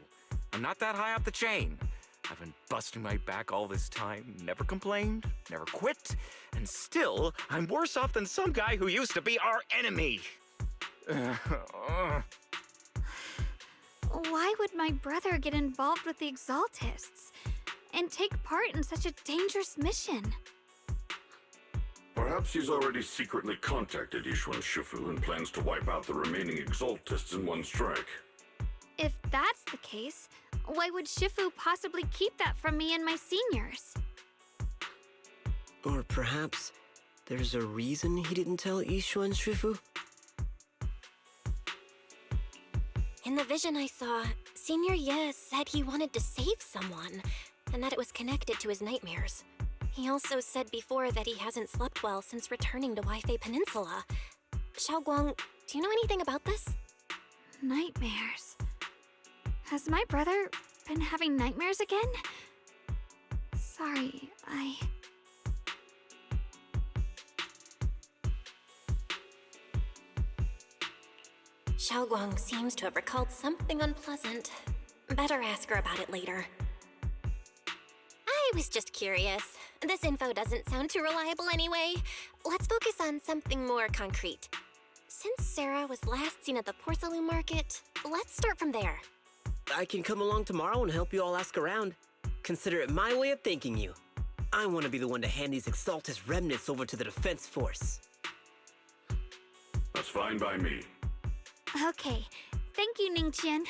I'm not that high up the chain. I've been busting my back all this time, never complained, never quit, and still, I'm worse off than some guy who used to be our enemy. Why would my brother get involved with the Exaltists and take part in such a dangerous mission? Perhaps he's already secretly contacted Yishuan Shifu and plans to wipe out the remaining Exaltists in one strike. If that's the case, why would Shifu possibly keep that from me and my seniors? Or perhaps there's a reason he didn't tell Yishuan Shifu? In the vision I saw, Senior Ye said he wanted to save someone, and that it was connected to his nightmares. He also said before that he hasn't slept well since returning to Waifei Peninsula. Xiaoguang, do you know anything about this? Nightmares. Has my brother been having nightmares again? Sorry, Xiaoguang seems to have recalled something unpleasant. Better ask her about it later. I was just curious. This info doesn't sound too reliable anyway. Let's focus on something more concrete. Since Sarah was last seen at the porcelain market, let's start from there. I can come along tomorrow and help you all ask around. Consider it my way of thanking you. I want to be the one to hand these Exaltus remnants over to the defense force. That's fine by me. Okay. Thank you, Ningqian.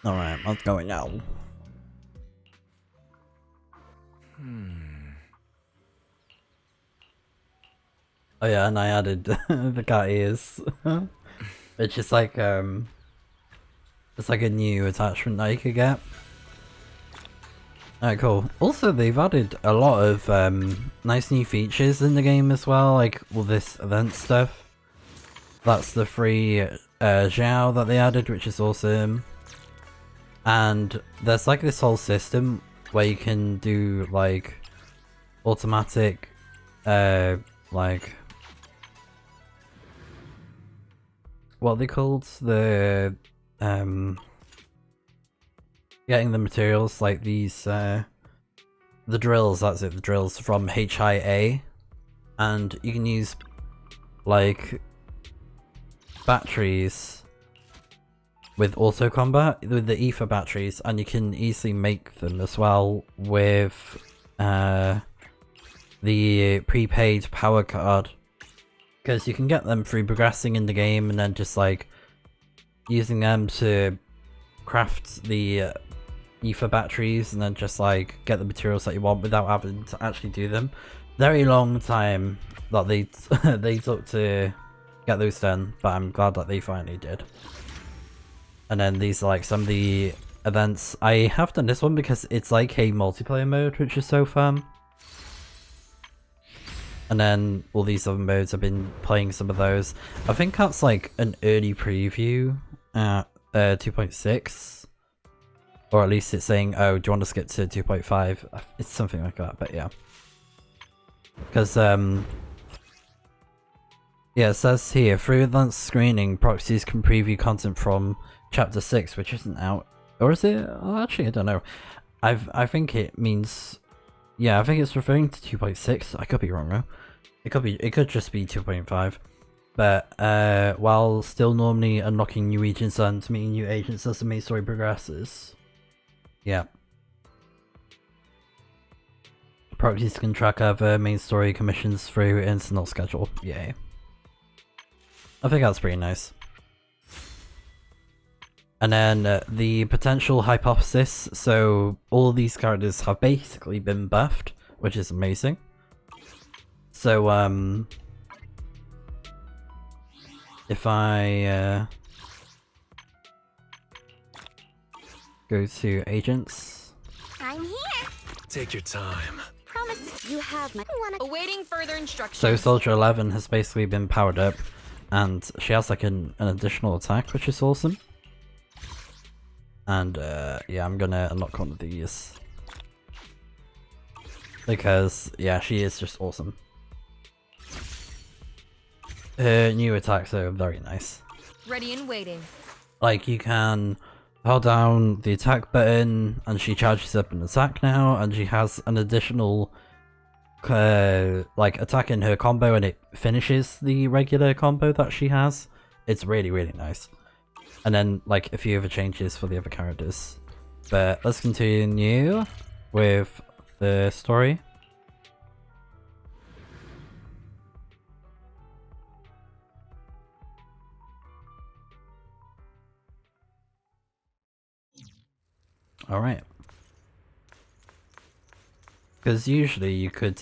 Alright, let's go now. Oh yeah, and I added the cat ears. It's just like it's like a new attachment that you could get. Alright, cool. Also, they've added a lot of nice new features in the game as well, like all this event stuff. That's the free Zhao that they added, which is awesome. And there's like this whole system where you can do like automatic like what are they called? The getting the materials, like these the drills, that's it, the drills from HIA, and you can use like batteries with auto combat with the ether batteries, and you can easily make them as well with the prepaid power card, because you can get them through progressing in the game and then just like using them to craft the ether batteries and then just like get the materials that you want without having to actually do them. Very long time that they they took to get those done, but I'm glad that they finally did. And then these are like some of the events. I have done this one because it's like a multiplayer mode, which is so fun. And then all these other modes, I've been playing some of those. I think that's like an early preview at 2.6. Or at least it's saying, oh, do you want to skip to 2.5? It's something like that, but yeah. Because, yeah, it says here, through advanced screening, proxies can preview content from Chapter 6, which isn't out. Or is it? Oh, actually, I don't know. I think it means... Yeah, I think it's referring to 2.6. I could be wrong though. It could just be 2.5. But while still normally unlocking new regions and meeting new agents as the main story progresses. Yeah. Proxies can track other main story commissions through internal schedule. Yay. I think that's pretty nice. And then the potential hypothesis, so all of these characters have basically been buffed, which is amazing. So if I go to agents. I'm here. Take your time. Promise you have my awaiting further instructions. So Soldier 11 has basically been powered up, and she has like an additional attack, which is awesome. And yeah, I'm gonna unlock one of these. Because, yeah, she is just awesome. Her new attacks are very nice. Ready and waiting. Like, you can hold down the attack button and she charges up an attack now, and she has an additional like attack in her combo, and it finishes the regular combo that she has. It's really, really nice. And then like a few other changes for the other characters. But let's continue with the story. Alright. Because usually you could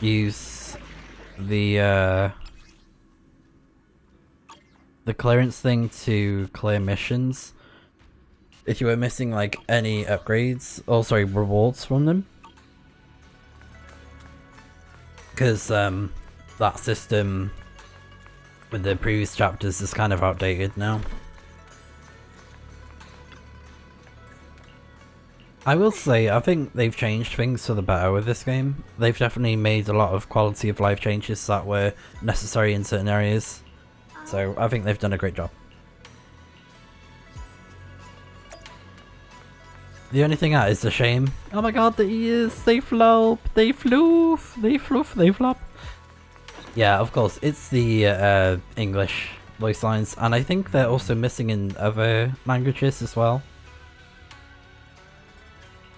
use the clearance thing to clear missions if you were missing like any upgrades, or sorry, rewards from them. Because that system with the previous chapters is kind of outdated now. I will say, I think they've changed things for the better with this game. They've definitely made a lot of quality of life changes that were necessary in certain areas. So I think they've done a great job. The only thing that is a shame. Oh my god, the ears, they flop, they floof, they floof, they flop. Yeah, of course, it's the English voice lines, and I think they're also missing in other languages as well.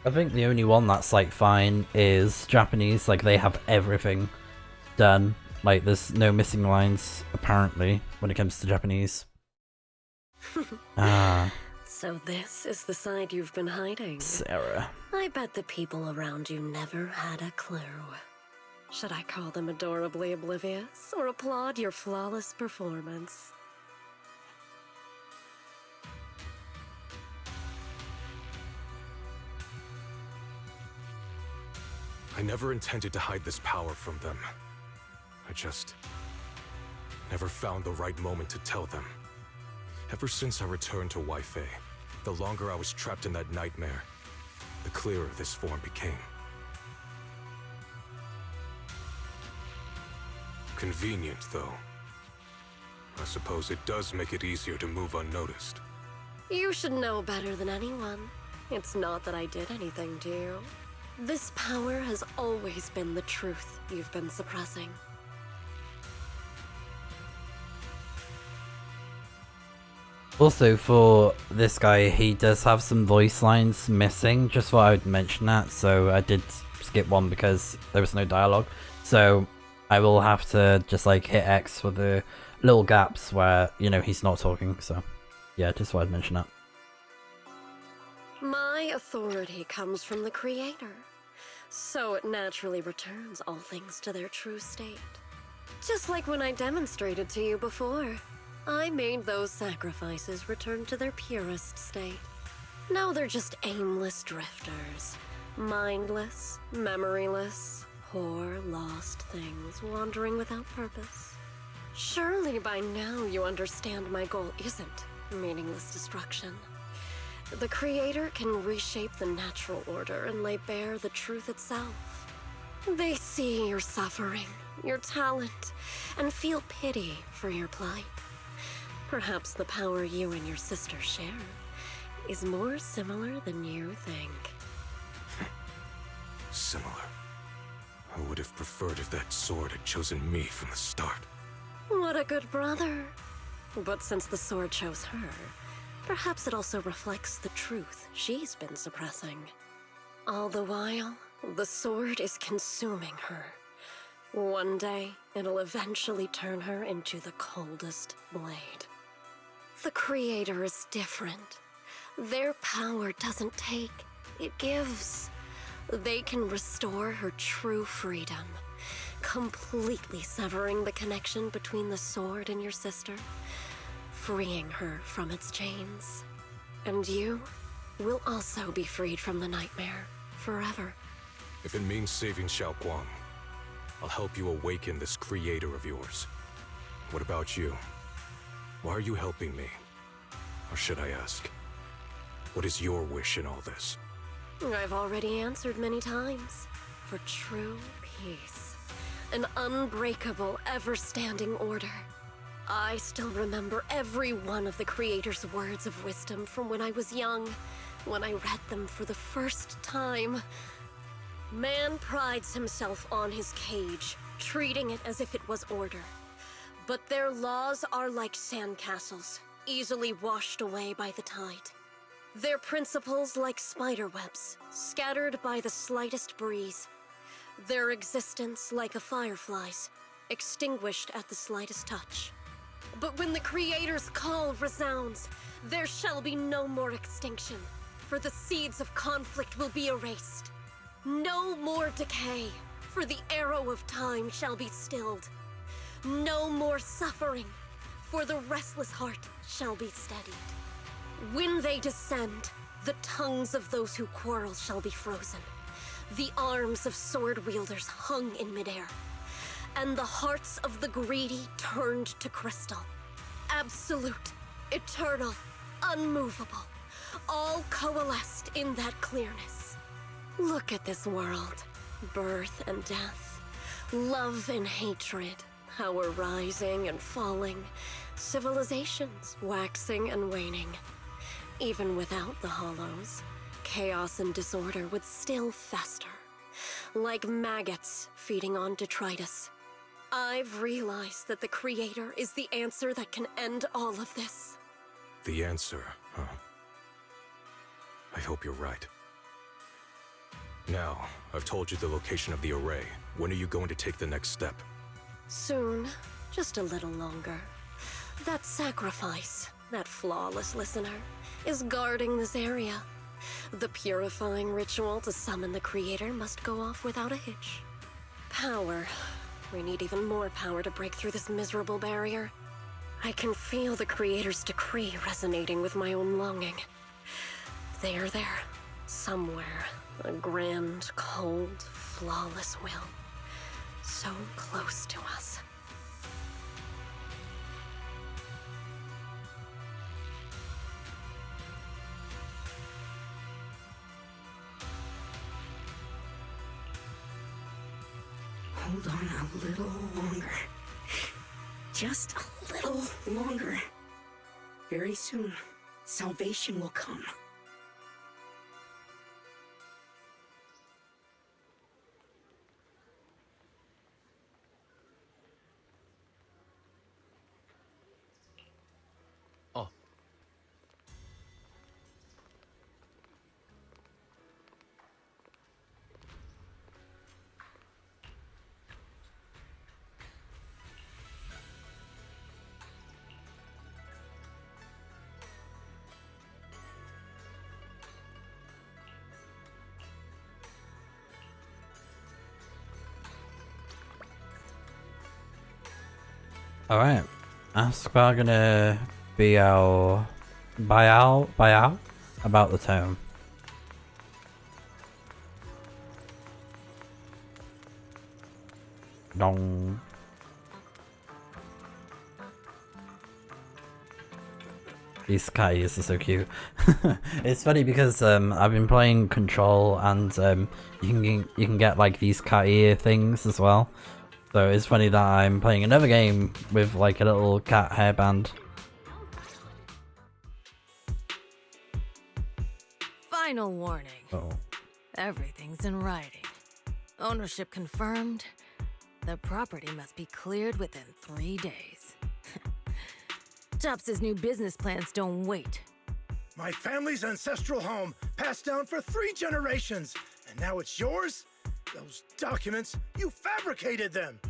I think the only one that's like fine is Japanese. Like they have everything done. Like there's no missing lines apparently when it comes to Japanese. So this is the side you've been hiding. Sarah. I bet the people around you never had a clue. Should I call them adorably oblivious or applaud your flawless performance? I never intended to hide this power from them. I just never found the right moment to tell them. Ever since I returned to Wi-Fi, the longer I was trapped in that nightmare, the clearer this form became. Convenient, though. I suppose it does make it easier to move unnoticed. You should know better than anyone. It's not that I did anything to you. This power has always been the truth you've been suppressing. Also, for this guy, he does have some voice lines missing. Just thought I would mention that, so I did skip one because there was no dialogue. So I will have to just like hit X for the little gaps where, you know, he's not talking. So yeah, just thought I'd mention that. My authority comes from the Creator, so it naturally returns all things to their true state. Just like when I demonstrated to you before, I made those sacrifices return to their purest state. Now they're just aimless drifters, mindless, memoryless, poor, lost things wandering without purpose. Surely by now you understand my goal isn't meaningless destruction. The Creator can reshape the natural order and lay bare the truth itself. They see your suffering, your talent, and feel pity for your plight. Perhaps the power you and your sister share is more similar than you think. Similar. I would have preferred if that sword had chosen me from the start. What a good brother. But since the sword chose her, perhaps it also reflects the truth she's been suppressing. All the while, the sword is consuming her. One day, it'll eventually turn her into the coldest blade. The Creator is different. Their power doesn't take, it gives. They can restore her true freedom, completely severing the connection between the sword and your sister, freeing her from its chains. And you will also be freed from the nightmare forever. If it means saving Xiaoguang, I'll help you awaken this creator of yours. What about you? Why are you helping me? Or should I ask, what is your wish in all this? I've already answered many times. For true peace. An unbreakable, ever-standing order. I still remember every one of the Creator's words of wisdom from when I was young, when I read them for the first time. Man prides himself on his cage, treating it as if it was order. But their laws are like sandcastles, easily washed away by the tide. Their principles like spiderwebs, scattered by the slightest breeze. Their existence like a firefly's, extinguished at the slightest touch. But when the Creator's call resounds, there shall be no more extinction, for the seeds of conflict will be erased. No more decay, for the arrow of time shall be stilled. No more suffering, for the restless heart shall be steadied. When they descend, the tongues of those who quarrel shall be frozen, the arms of sword wielders hung in midair, and the hearts of the greedy turned to crystal. Absolute, eternal, unmovable, all coalesced in that clearness. Look at this world, birth and death, love and hatred, power rising and falling, civilizations waxing and waning. Even without the hollows, chaos and disorder would still fester, like maggots feeding on detritus. I've realized that the Creator is the answer that can end all of this. The answer, huh? I hope you're right. Now, I've told you the location of the array. When are you going to take the next step? Soon, just a little longer. That sacrifice, that flawless listener, is guarding this area. The purifying ritual to summon the Creator must go off without a hitch. Power. We need even more power to break through this miserable barrier. I can feel the Creator's decree resonating with my own longing. They are there, somewhere. A grand, cold, flawless will. So close to us. Hold on a little longer. Just a little longer. Very soon, salvation will come. Alright, ask we're gonna be our buyout about the tome. Dong. These cat ears are so cute. It's funny because I've been playing Control and you can get like these cat ear things as well. So it's funny that I'm playing another game with like a little cat hairband. Final warning. Oh. Everything's in writing. Ownership confirmed. The property must be cleared within 3 days. Tops's new business plans don't wait. My family's ancestral home, passed down for 3 generations, and now it's yours? Those documents, you fabricated them!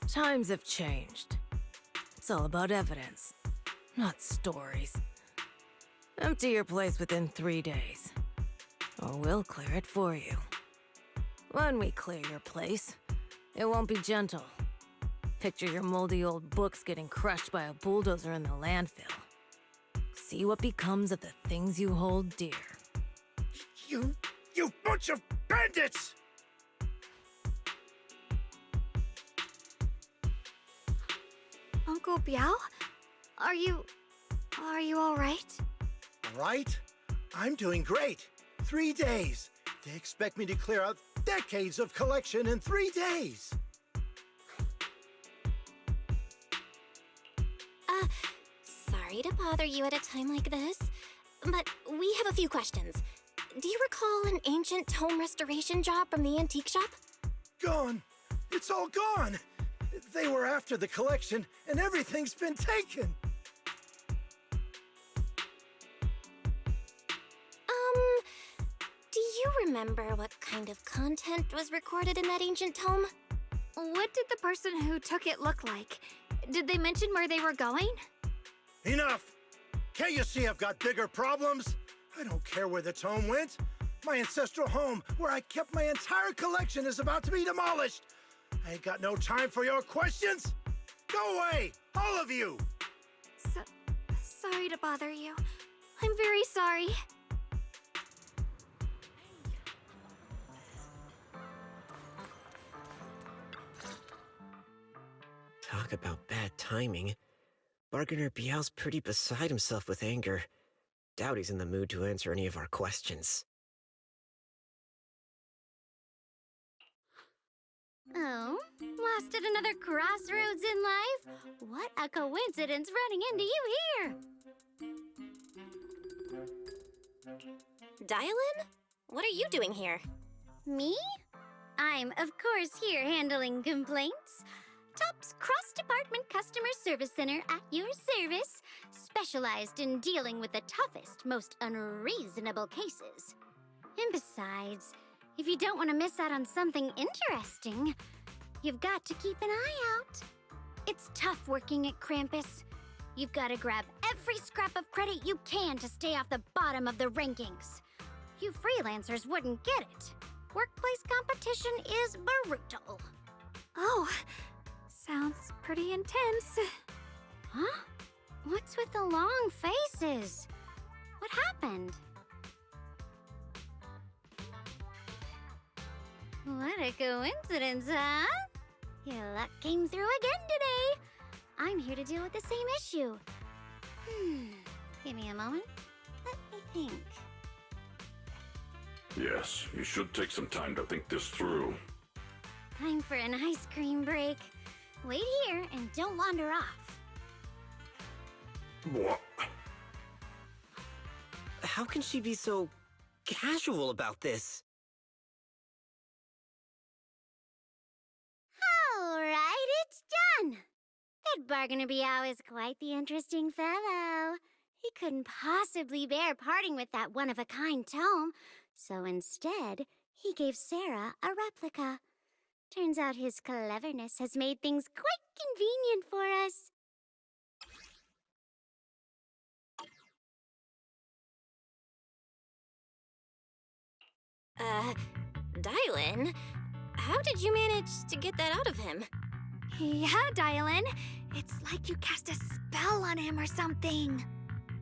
Times have changed. It's all about evidence, not stories. Empty your place within 3 days, or we'll clear it for you. When we clear your place, it won't be gentle. Picture your moldy old books getting crushed by a bulldozer in the landfill. See what becomes of the things you hold dear. You bunch of bandits! Uncle Biao? Are you all right? All right? I'm doing great. 3 days. They expect me to clear out decades of collection in 3 days. Sorry to bother you at a time like this, but we have a few questions. Do you recall an ancient tome restoration job from the antique shop? Gone. It's all gone. They were after the collection, and everything's been taken. Do you remember what kind of content was recorded in that ancient tome? What did the person who took it look like? Did they mention where they were going? Enough! Can't you see I've got bigger problems? I don't care where the tome went. My ancestral home, where I kept my entire collection, is about to be demolished. I ain't got no time for your questions. Go away, all of you! Sorry to bother you. I'm very sorry. Talk about bad timing. Bargainer Biao's pretty beside himself with anger. Doubt he's in the mood to answer any of our questions. Oh, lost at another crossroads in life? What a coincidence running into you here! DAILYN? What are you doing here? Me? I'm, of course, here handling complaints. TOP's cross-department customer service center at your service, specialized in dealing with the toughest, most unreasonable cases. And besides, if you don't want to miss out on something interesting, you've got to keep an eye out. It's tough working at Krampus. You've got to grab every scrap of credit you can to stay off the bottom of the rankings. You freelancers wouldn't get it. Workplace competition is brutal. Oh, sounds pretty intense. Huh? What's with the long faces? What happened? What a coincidence, huh? Your luck came through again today. I'm here to deal with the same issue. Give me a moment. Let me think. Yes, you should take some time to think this through. Time for an ice cream break. Wait here and don't wander off. What? How can she be so casual about this? All right, it's done. That Bargainer Biao is quite the interesting fellow. He couldn't possibly bear parting with that one-of-a-kind tome, so instead, he gave Sarah a replica. Turns out his cleverness has made things quite convenient for us. DAILYN? How did you manage to get that out of him? Yeah, DAILYN. It's like you cast a spell on him or something.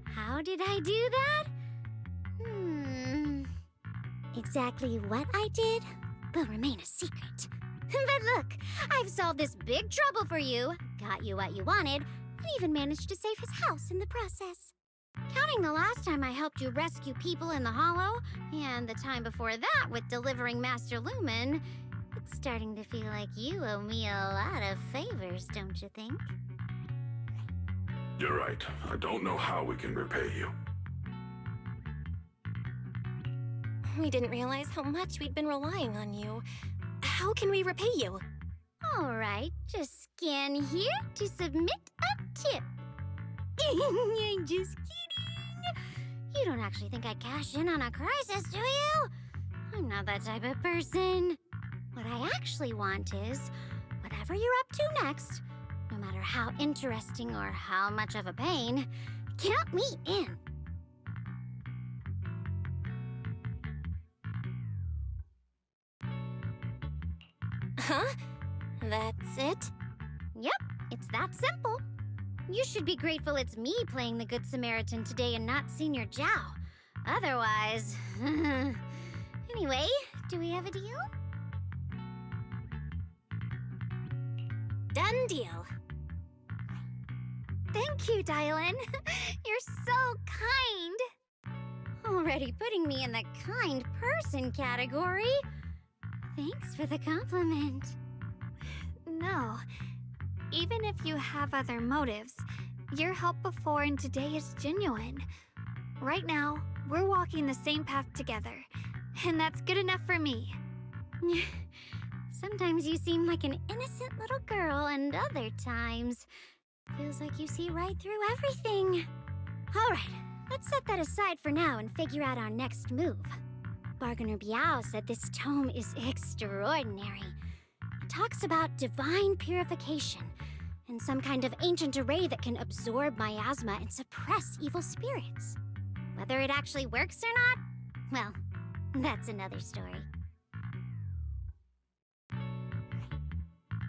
How did I do that? Exactly what I did will remain a secret. But look, I've solved this big trouble for you, got you what you wanted, and even managed to save his house in the process. Counting the last time I helped you rescue people in the Hollow, and the time before that with delivering Master Lumen, it's starting to feel like you owe me a lot of favors, don't you think? You're right. I don't know how we can repay you. We didn't realize how much we'd been relying on you. How can we repay you? All right, just scan here to submit a tip. I'm just kidding. You don't actually think I'd cash in on a crisis, do you? I'm not that type of person. What I actually want is, whatever you're up to next, no matter how interesting or how much of a pain, count me in. Huh? That's it? Yep, it's that simple. You should be grateful it's me playing the Good Samaritan today and not Senior Zhao. Otherwise... Anyway, do we have a deal? Done deal. Thank you, DAILYN. You're so kind. Already putting me in the kind person category. Thanks for the compliment. No. Even if you have other motives, Your help before and today is genuine. Right now, we're walking the same path together, and that's good enough for me. Sometimes you seem like an innocent little girl, and other times, feels like you see right through everything. Alright, let's set that aside for now and figure out our next move. Bargainer Biao said this tome is extraordinary. It talks about divine purification, and some kind of ancient array that can absorb miasma and suppress evil spirits. Whether it actually works or not, well, that's another story.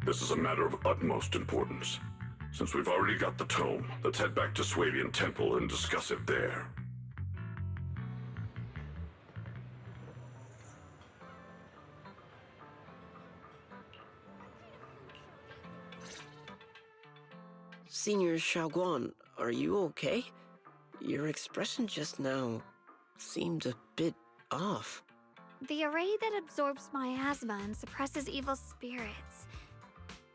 This is a matter of utmost importance. Since we've already got the tome, let's head back to Swabian Temple and discuss it there. Senior Xiaoguang, are you okay? Your expression just now seemed a bit off. The array that absorbs miasma and suppresses evil spirits.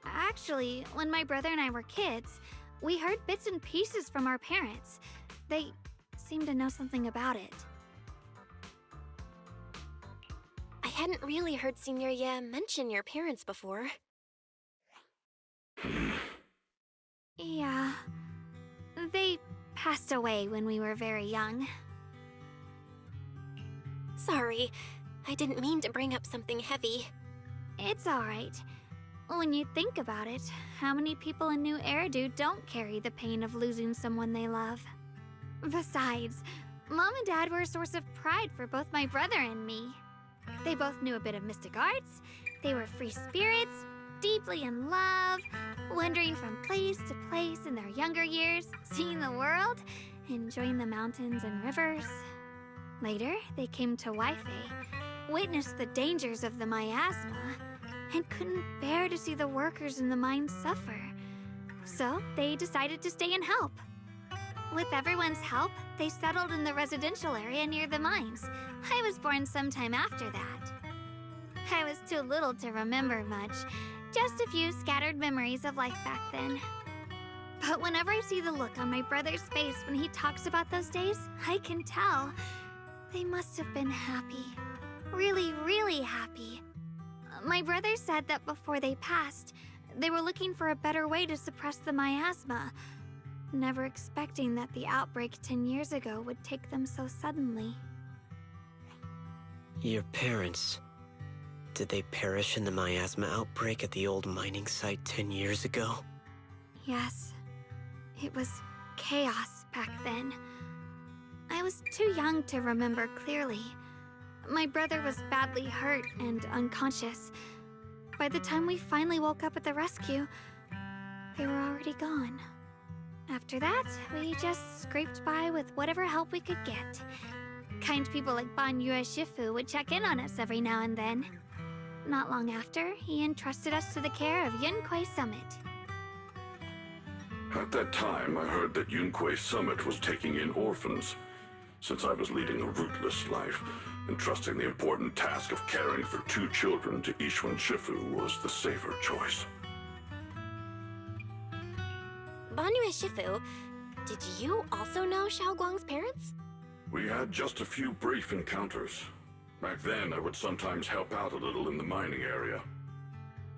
Actually, when my brother and I were kids, we heard bits and pieces from our parents. They seemed to know something about it. I hadn't really heard Senior Ye mention your parents before. Yeah. They passed away when we were very young. Sorry, I didn't mean to bring up something heavy. It's alright. When you think about it, how many people in New Eridu don't carry the pain of losing someone they love? Besides, Mom and Dad were a source of pride for both my brother and me. They both knew a bit of mystic arts, they were free spirits, deeply in love, wandering from place to place in their younger years, seeing the world, enjoying the mountains and rivers. Later, they came to Waifei, witnessed the dangers of the miasma, and couldn't bear to see the workers in the mines suffer. So they decided to stay and help. With everyone's help, they settled in the residential area near the mines. I was born sometime after that. I was too little to remember much, just a few scattered memories of life back then. But whenever I see the look on my brother's face when he talks about those days, I can tell they must have been happy. Really, really happy. My brother said that before they passed, they were looking for a better way to suppress the miasma, never expecting that the outbreak 10 years ago would take them so suddenly. Your parents, did they perish in the miasma outbreak at the old mining site 10 years ago? Yes. It was chaos back then. I was too young to remember clearly. My brother was badly hurt and unconscious. By the time we finally woke up at the rescue, they were already gone. After that, we just scraped by with whatever help we could get. Kind people like BANYUE Shifu would check in on us every now and then. Not long after, he entrusted us to the care of Yunquei Summit. At that time, I heard that Yunquei Summit was taking in orphans. Since I was leading a rootless life, entrusting the important task of caring for 2 children to Ishwan Shifu was the safer choice. BANYUE Shifu, did you also know Xiaoguang's parents? We had just a few brief encounters. Back then, I would sometimes help out a little in the mining area.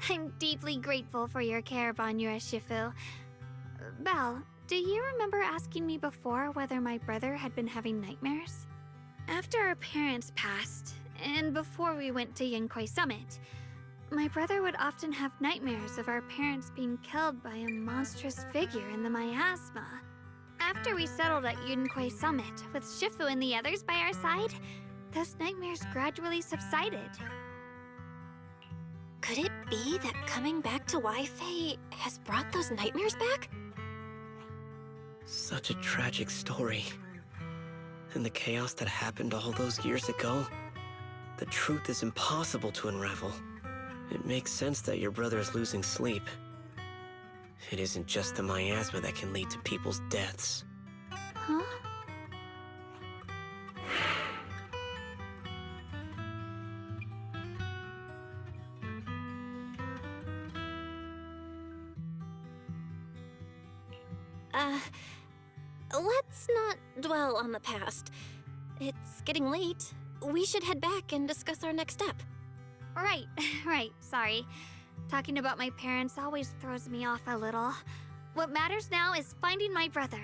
I'm deeply grateful for your care, BANYUE Shifu. Belle, do you remember asking me before whether my brother had been having nightmares? After our parents passed, and before we went to Yunquei Summit, my brother would often have nightmares of our parents being killed by a monstrous figure in the miasma. After we settled at Yunquei Summit, with Shifu and the others by our side, those nightmares gradually subsided. Could it be that coming back to Waifei has brought those nightmares back? Such a tragic story. And the chaos that happened all those years ago, the truth is impossible to unravel. It makes sense that your brother is losing sleep. It isn't just the miasma that can lead to people's deaths. Huh? Let's not dwell on the past. It's getting late. We should head back and discuss our next step. Right, sorry. Talking about my parents always throws me off a little. What matters now is finding my brother.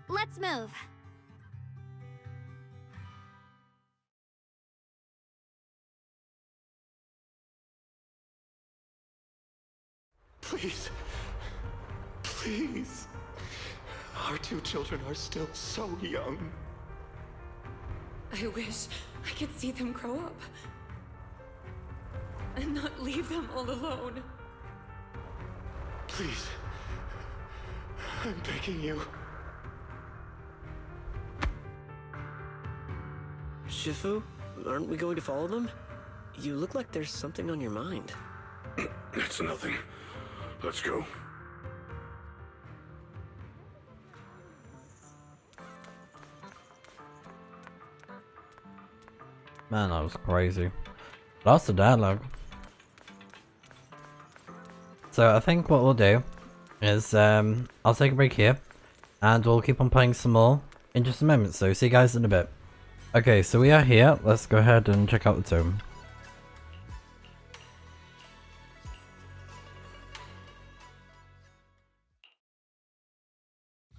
Let's move. Please. Please. Our two children are still so young. I wish I could see them grow up. And not leave them all alone. Please. I'm begging you. Shifu, aren't we going to follow them? You look like there's something on your mind. It's nothing. Let's go. Man, that was crazy. Lots of dialogue. So I think what we'll do is I'll take a break here and we'll keep on playing some more in just a moment. So see you guys in a bit. Okay, so we are here. Let's go ahead and check out the tomb.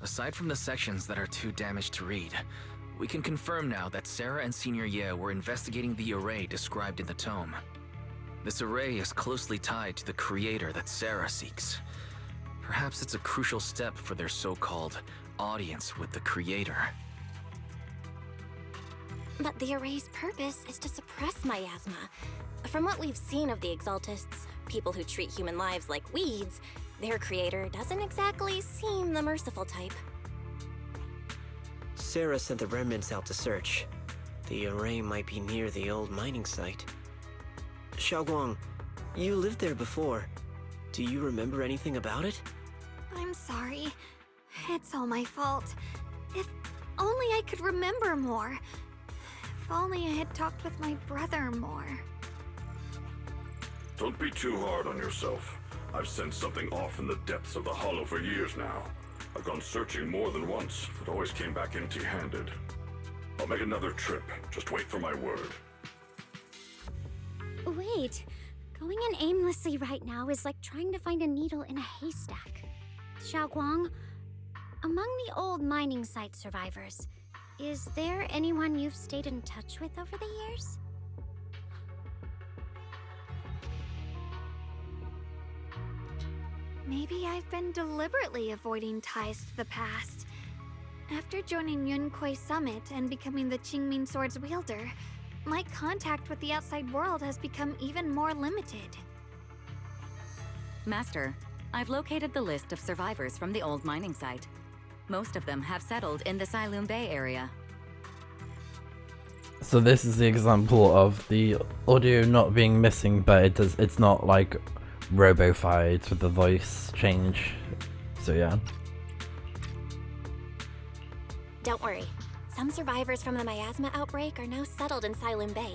Aside from the sections that are too damaged to read, we can confirm now that Sarah and Senior Ye were investigating the array described in the tome. This array is closely tied to the creator that Sarah seeks. Perhaps it's a crucial step for their so-called audience with the creator. But the array's purpose is to suppress miasma. From what we've seen of the Exaltists, people who treat human lives like weeds, their creator doesn't exactly seem the merciful type. Sarah sent the remnants out to search. The array might be near the old mining site. Xiaoguang, you lived there before. Do you remember anything about it? I'm sorry. It's all my fault. If only I could remember more. If only I had talked with my brother more. Don't be too hard on yourself. I've sensed something off in the depths of the hollow for years now. I've gone searching more than once, but always came back empty-handed. I'll make another trip. Just wait for my word. Wait. Going in aimlessly right now is like trying to find a needle in a haystack. Xiaoguang, among the old mining site survivors, is there anyone you've stayed in touch with over the years? Maybe I've been deliberately avoiding ties to the past. After joining Yunkuei Summit and becoming the Qingming Sword's wielder, my contact with the outside world has become even more limited. Master, I've located the list of survivors from the old mining site. Most of them have settled in the Sailoon Bay area. So this is the example of the audio not being missing, but it's not like robo-fied with the voice change. So yeah. Don't worry. Some survivors from the miasma outbreak are now settled in Sailoon Bay.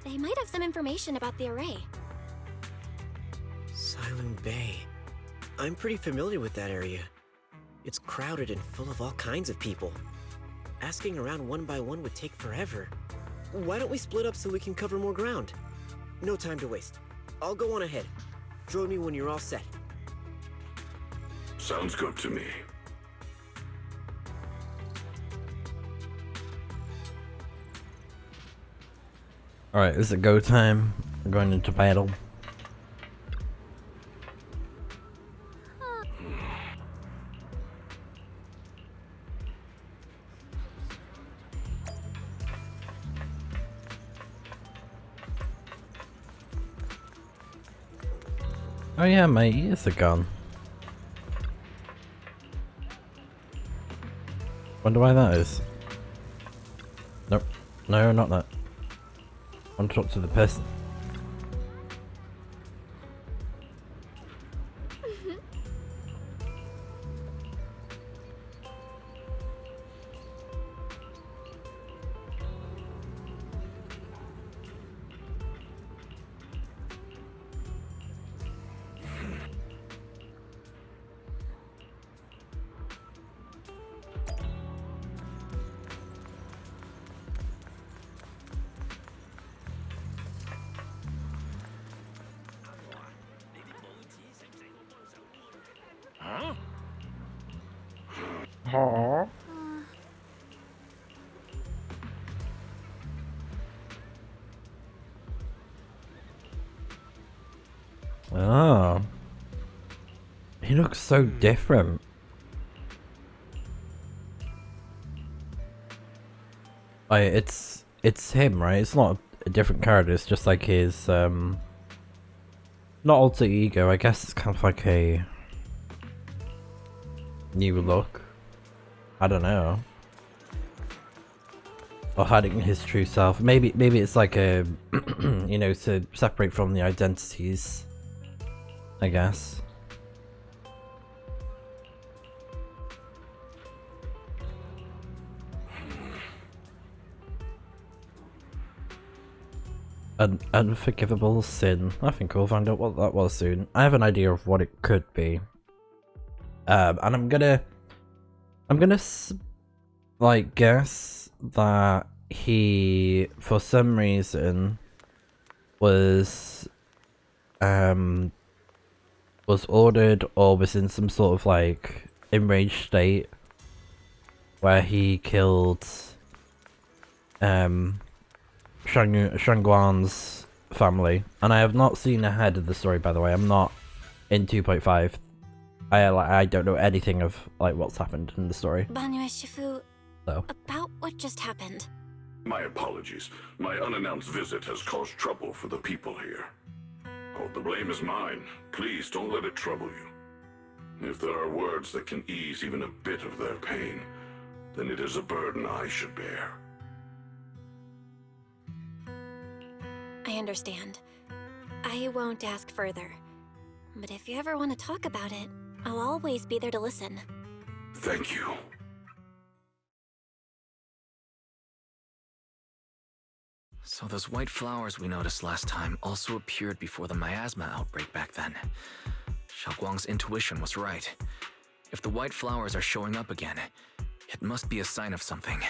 They might have some information about the array. Sailoon Bay. I'm pretty familiar with that area. It's crowded and full of all kinds of people. Asking around one by one would take forever. Why don't we split up so we can cover more ground? No time to waste. I'll go on ahead. Drone me when you're all set. Sounds good to me. Alright, is it go time? We're going into battle. Oh yeah, my ears are gone. Wonder why that is. Nope. No, not that. I want to talk to the person. Oh. He looks so different. Like, it's him, right? It's not a different character, it's just like his, not alter ego, I guess it's kind of like a new look. I don't know. Or hiding his true self. Maybe it's like a, you know, to separate from the identities, I guess. An unforgivable sin. I think we'll find out what that was soon. I have an idea of what it could be. And I'm gonna like guess that he, for some reason, was ordered or was in some sort of like enraged state where he killed Shangguan's family, and I have not seen ahead of the story, by the way. I'm not in 2.5. I don't know anything of like what's happened in the story. BANYUE Shifu, So about what just happened. My apologies. My unannounced visit has caused trouble for the people here. Oh, the blame is mine. Please don't let it trouble you. If there are words that can ease even a bit of their pain, then it is a burden I should bear. I understand. I won't ask further. But if you ever want to talk about it, I'll always be there to listen. Thank you. So those white flowers we noticed last time also appeared before the miasma outbreak back then. Xiaoguang's intuition was right. If the white flowers are showing up again, it must be a sign of something.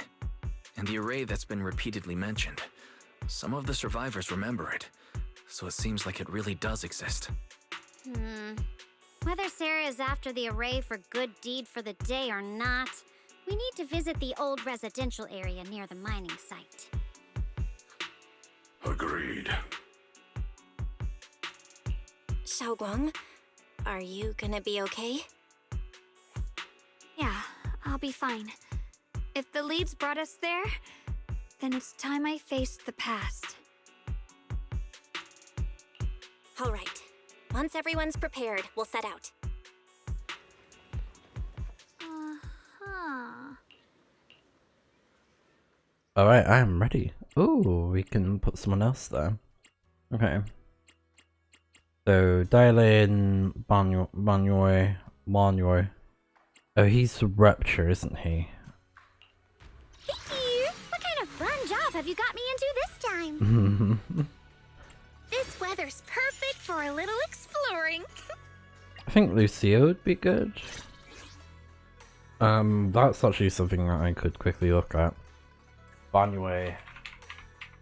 And the array that's been repeatedly mentioned, some of the survivors remember it, so it seems like it really does exist. Whether Sarah is after the array for good deed for the day or not, we need to visit the old residential area near the mining site. Agreed. Xiaoguang, are you gonna be okay? Yeah, I'll be fine. If the leads brought us there, then it's time I faced the past. All right. Once everyone's prepared, we'll set out. alright, I am ready. Ooh, we can put someone else there. Okay. So DAILYN, BANYUE. Oh, he's Rupture, isn't he? Vicky, what kind of fun job have you got me into this time? This weather's perfect for a little exploring. I think Lucio would be good. That's actually something that I could quickly look at. BANYUE.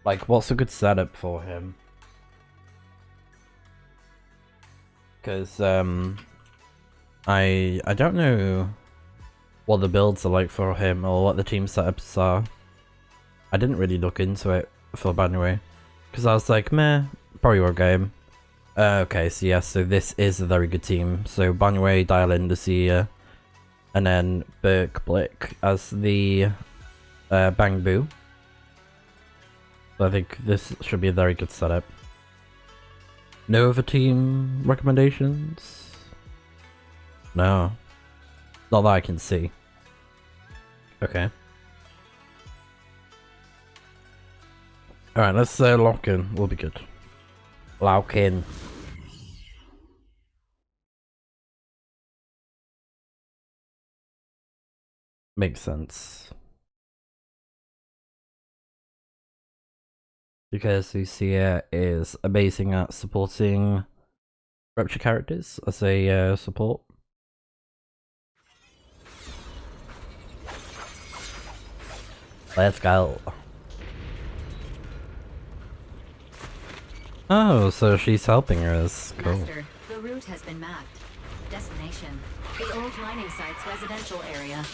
Like, what's a good setup for him? Because, I don't know what the builds are like for him or what the team setups are. I didn't really look into it for BANYUE. Because I was like, meh, probably war game. Okay, so yeah, so this is a very good team. So BANYUE, DAILYN, Lucia, and then Burke Blick as the Bang Boo. So I think this should be a very good setup. No other team recommendations? No. Not that I can see. Okay. Alright, let's lock in. We'll be good. Lock in. Makes sense. Because Lucia is amazing at supporting Rupture characters as a support. Let's go. Oh, so she's helping us. Cool. Master, the route has been mapped. Destination, the old mining site's residential area.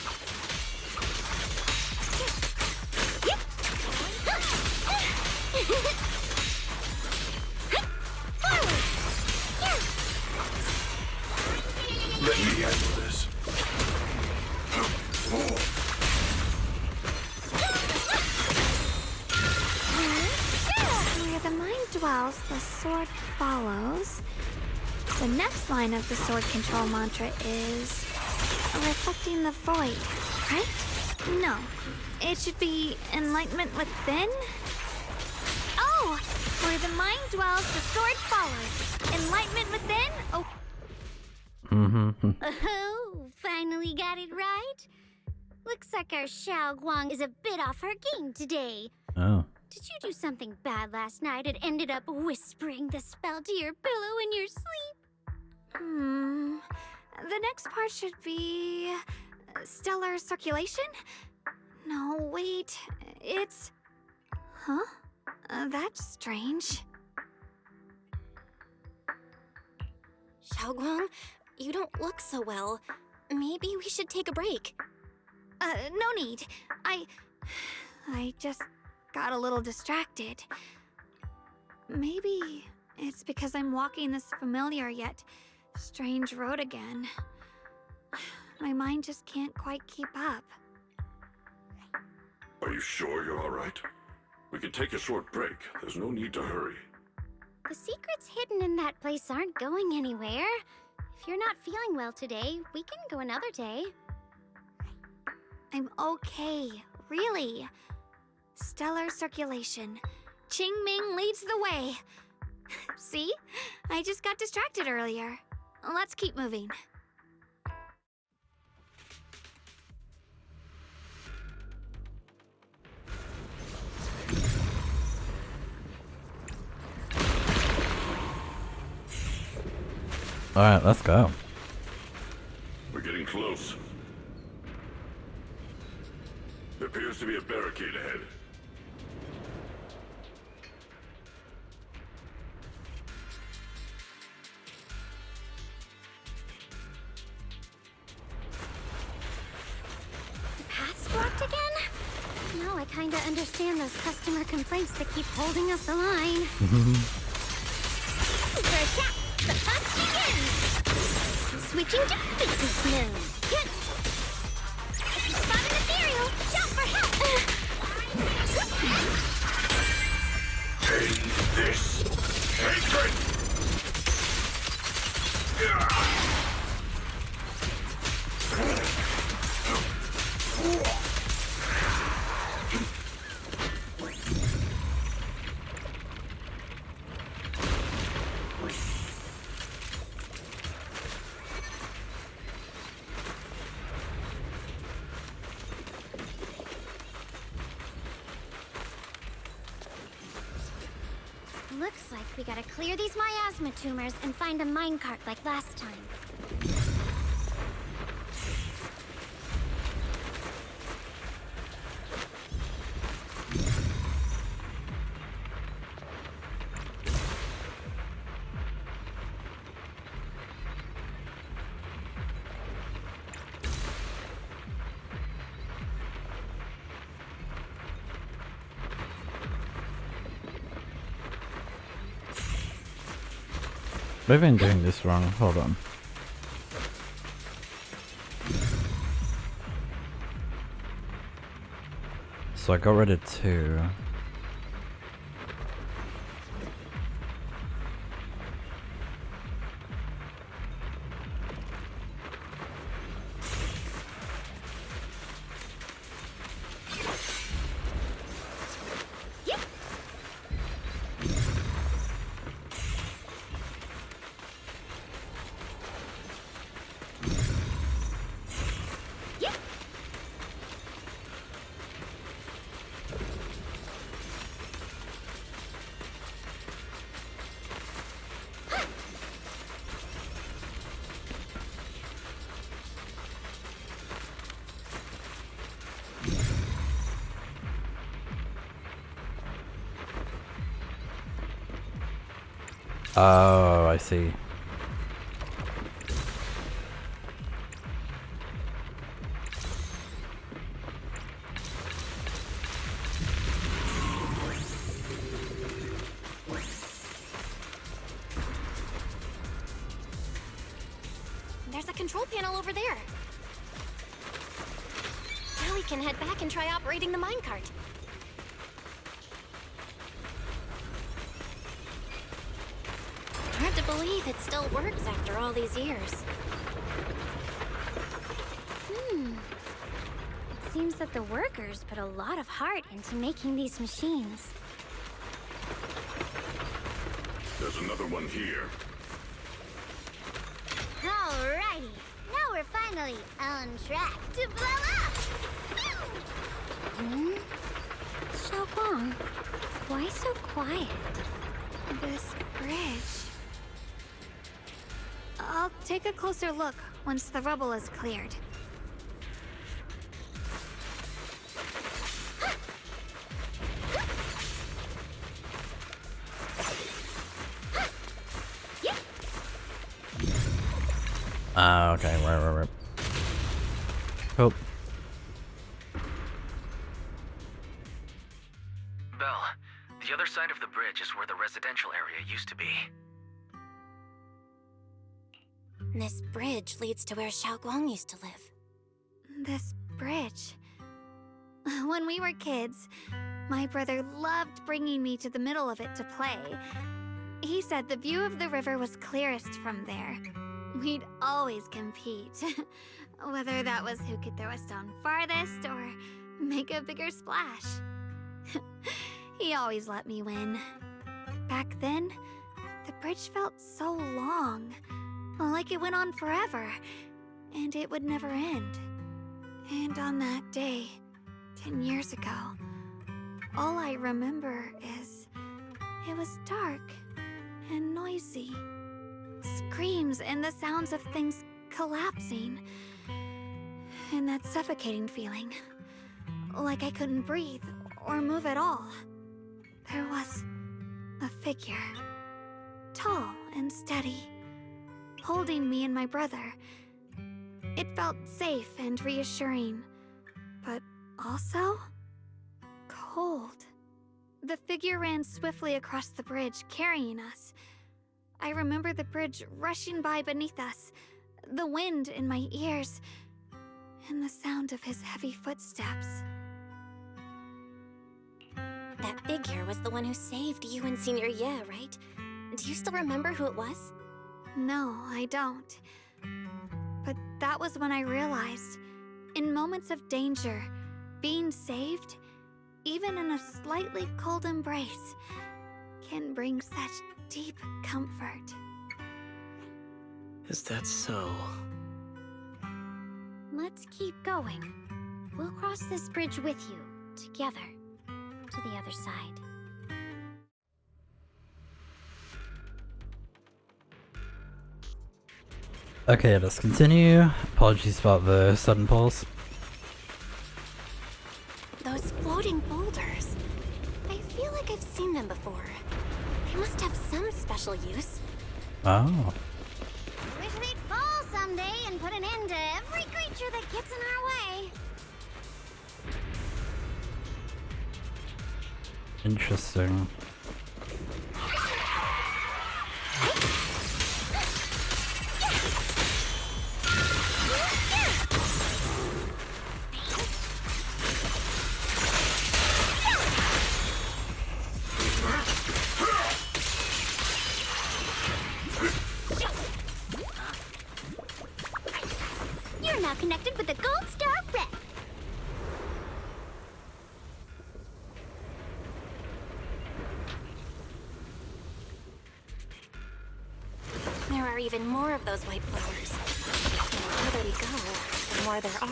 sword follows. The next line of the sword control mantra is reflecting the void, right? No, it should be enlightenment within. Oh, where the mind dwells, the sword follows. Enlightenment within. Oh. Oh, finally got it right. Looks like our Xiao Guang is a bit off her game today. Oh. Did you do something bad last night and ended up whispering the spell to your pillow in your sleep? The next part should be stellar circulation? No, wait. It's... Huh? That's strange. Xiaoguang, you don't look so well. Maybe we should take a break. No need. I just got a little distracted. Maybe it's because I'm walking this familiar yet strange road again. My mind just can't quite keep up. Are you sure you're alright? We can take a short break. There's no need to hurry. The secrets hidden in that place aren't going anywhere. If you're not feeling well today, we can go another day. I'm okay, really. Stellar circulation. Qingming leads the way. See? I just got distracted earlier. Let's keep moving. Alright, let's go. We're getting close. There appears to be a barricade ahead. The path's blocked again? Now I kinda understand those customer complaints that keep holding up the line. First up, the hunt begins! Switching to business mode. If you spot an ethereal, shout for help! End this hatred! Looks like we gotta clear these miasma tumors and find a minecart like last time. We've been doing this wrong. Hold on. So I got rid of 2. Oh, I see. There's a control panel over there. Now we can head back and try operating the minecart. believe it still works after all these years. It seems that the workers put a lot of heart into making these machines. There's another one here. Alrighty, now we're finally on track to blow up! Xiaoguang, why so quiet? This bridge. I'll take a closer look once the rubble is cleared. Okay, right. Oh. Belle, the other side of the bridge is where the residential area used to be. This bridge leads to where Xiaoguang used to live. This bridge. When we were kids, my brother loved bringing me to the middle of it to play. He said the view of the river was clearest from there. We'd always compete. Whether that was who could throw a stone farthest or make a bigger splash. He always let me win. Back then, the bridge felt so long. Like it went on forever. And it would never end. And on that day, 10 years ago, all I remember is it was dark and noisy. Screams and the sounds of things collapsing. And that suffocating feeling. Like I couldn't breathe or move at all. There was a figure. Tall and steady. Holding me and my brother. It felt safe and reassuring. But also cold. The figure ran swiftly across the bridge, carrying us. I remember the bridge rushing by beneath us, the wind in my ears, and the sound of his heavy footsteps. That figure was the one who saved you and Senior Ye, right? Do you still remember who it was? No, I don't. But that was when I realized, in moments of danger, being saved, even in a slightly cold embrace, can bring such deep comfort. Is that so? Let's keep going. We'll cross this bridge with you, together, to the other side. Okay, let's continue. Apologies about the sudden pause. Those floating boulders. I feel like I've seen them before. They must have some special use. Oh. Wish we'd fall someday and put an end to every creature that gets in our way. Interesting. You're now connected with the Gold Star Rep. There are even more of those white flowers. And the further we go, the more there are.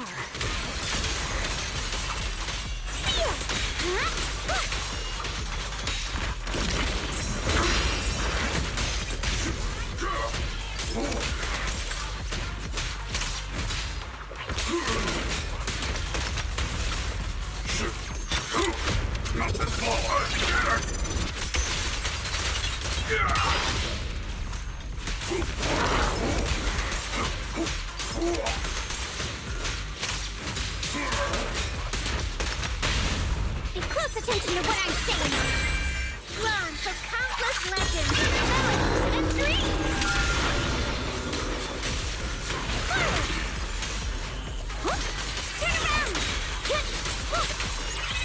Pay close attention to what I'm saying. Drawn for countless legends, melodies, and dreams. Forward. Huh? Turn around.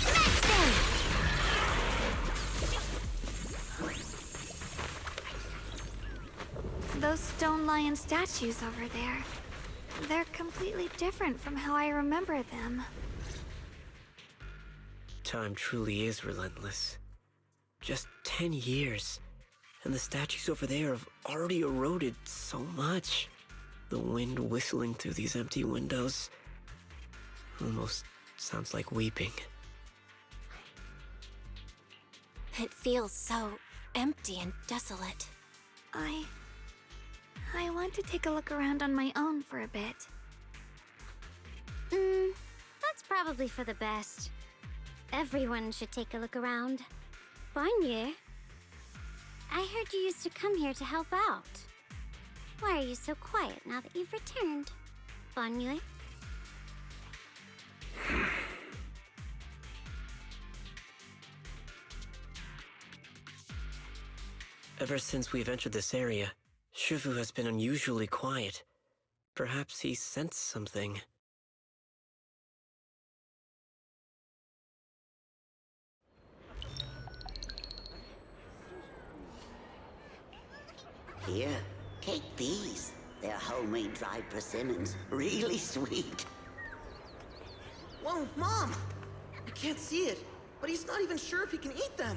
Smash them. lion statues over there. They're completely different from how I remember them. Time truly is relentless. Just 10 years, and the statues over there have already eroded so much. The wind whistling through these empty windows almost sounds like weeping. It feels so empty and desolate. I want to take a look around on my own for a bit. That's probably for the best. Everyone should take a look around. BANYUE, I heard you used to come here to help out. Why are you so quiet now that you've returned, BANYUE? Ever since we've entered this area, Shifu has been unusually quiet. Perhaps he sensed something. Here, take these. They're homemade dried persimmons. Really sweet. Whoa, Mom! I can't see it, but he's not even sure if he can eat them.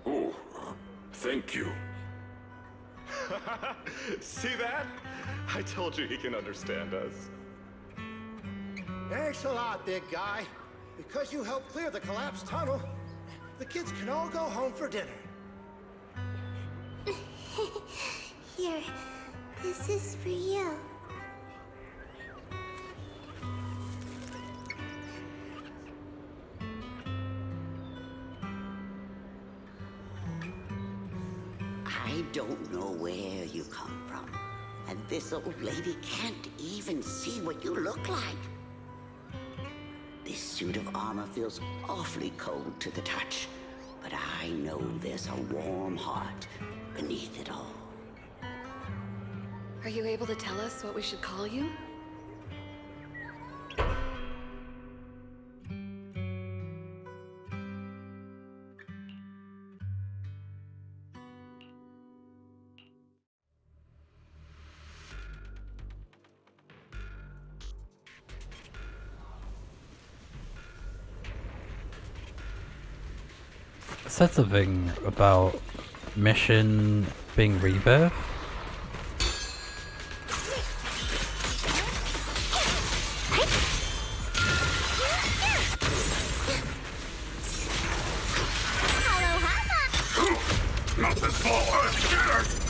Oh, thank you. See that? I told you he can understand us. Thanks a lot, big guy. Because you helped clear the collapsed tunnel, the kids can all go home for dinner. Here, this is for you. I don't know where you come from, and this old lady can't even see what you look like. This suit of armor feels awfully cold to the touch, but I know there's a warm heart beneath it all. Are you able to tell us what we should call you? Said something about mission being rebirth. Not this far! Get it!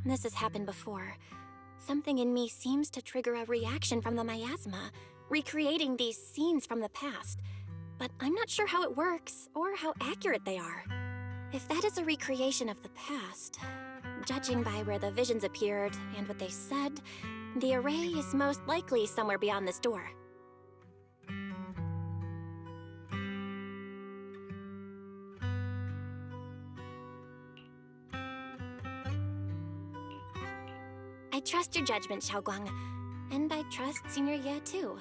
This has happened before. Something in me seems to trigger a reaction from the miasma, recreating these scenes from the past. But I'm not sure how it works, or how accurate they are. If that is a recreation of the past, judging by where the visions appeared and what they said, the array is most likely somewhere beyond this door. I trust your judgment, Xiaoguang. And I trust Senior Ye too.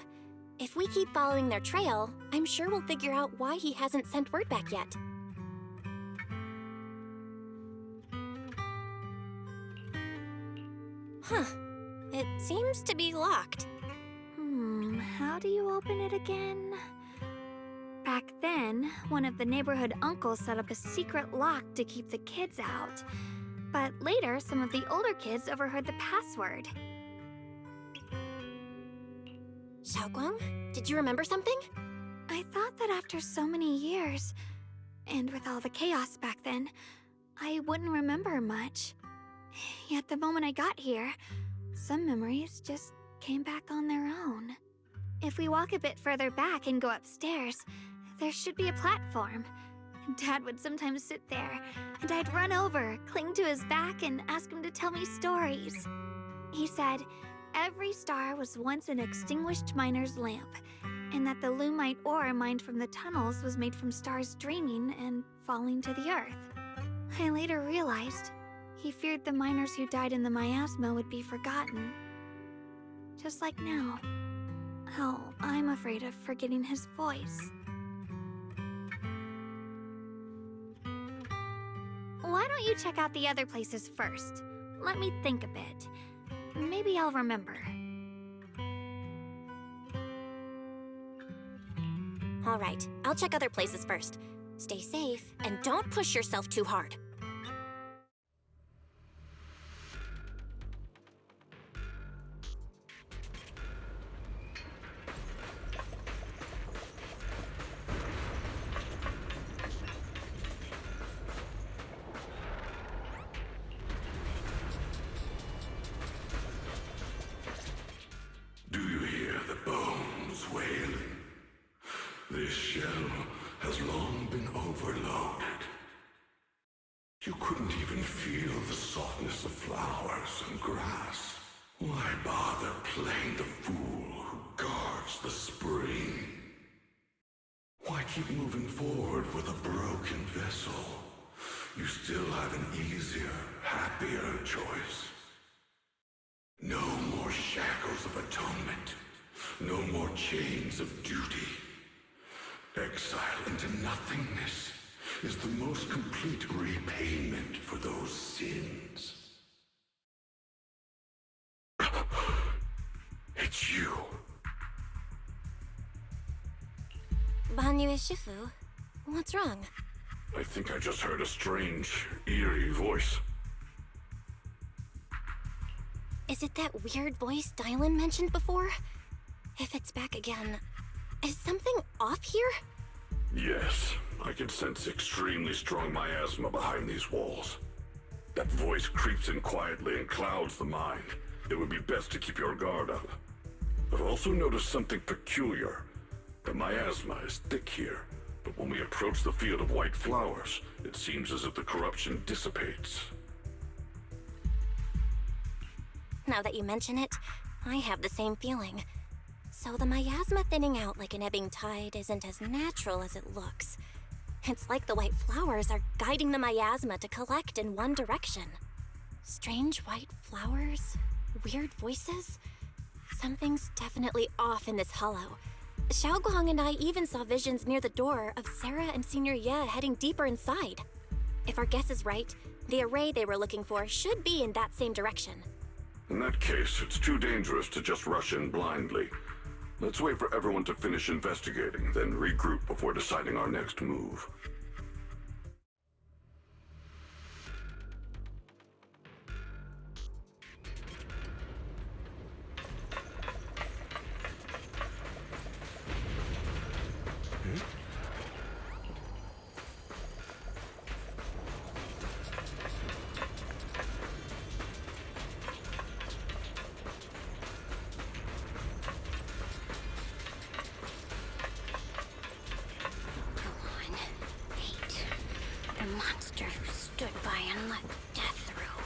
If we keep following their trail, I'm sure we'll figure out why he hasn't sent word back yet. Huh. It seems to be locked. How do you open it again? Back then, one of the neighborhood uncles set up a secret lock to keep the kids out. But later, some of the older kids overheard the password. Xiaoguang, did you remember something? I thought that after so many years, and with all the chaos back then, I wouldn't remember much. Yet the moment I got here, some memories just came back on their own. If we walk a bit further back and go upstairs, there should be a platform. Dad would sometimes sit there, and I'd run over, cling to his back, and ask him to tell me stories. He said every star was once an extinguished miner's lamp, and that the lumite ore mined from the tunnels was made from stars dreaming and falling to the earth. I later realized he feared the miners who died in the miasma would be forgotten. Just like now. How I'm afraid of forgetting his voice. Why don't you check out the other places first? Let me think a bit. Maybe I'll remember. All right, I'll check other places first. Stay safe, and don't push yourself too hard. Do you hear the bones wailing? This shell has long been overloaded. You couldn't even feel the softness of flowers and grass. Why bother playing the fool who guards the spring? Why keep moving forward with a broken vessel? You still have an easier, happier choice. No more shackles of atonement. No more chains of duty. Exile into nothingness is the most complete repayment for those sins. It's you. BANYUE Shifu, what's wrong? I think I just heard a strange, eerie voice. Is it that weird voice DAILYN mentioned before? If it's back again, is something off here? Yes, I can sense extremely strong miasma behind these walls. That voice creeps in quietly and clouds the mind. It would be best to keep your guard up. I've also noticed something peculiar. The miasma is thick here, but when we approach the field of white flowers, it seems as if the corruption dissipates. Now that you mention it, I have the same feeling. So the miasma thinning out like an ebbing tide isn't as natural as it looks. It's like the white flowers are guiding the miasma to collect in one direction. Strange white flowers? Weird voices? Something's definitely off in this hollow. Xiaoguang and I even saw visions near the door of Sarah and Senior Ye heading deeper inside. If our guess is right, the array they were looking for should be in that same direction. In that case, it's too dangerous to just rush in blindly. Let's wait for everyone to finish investigating, then regroup before deciding our next move. Monster who stood by and let death through.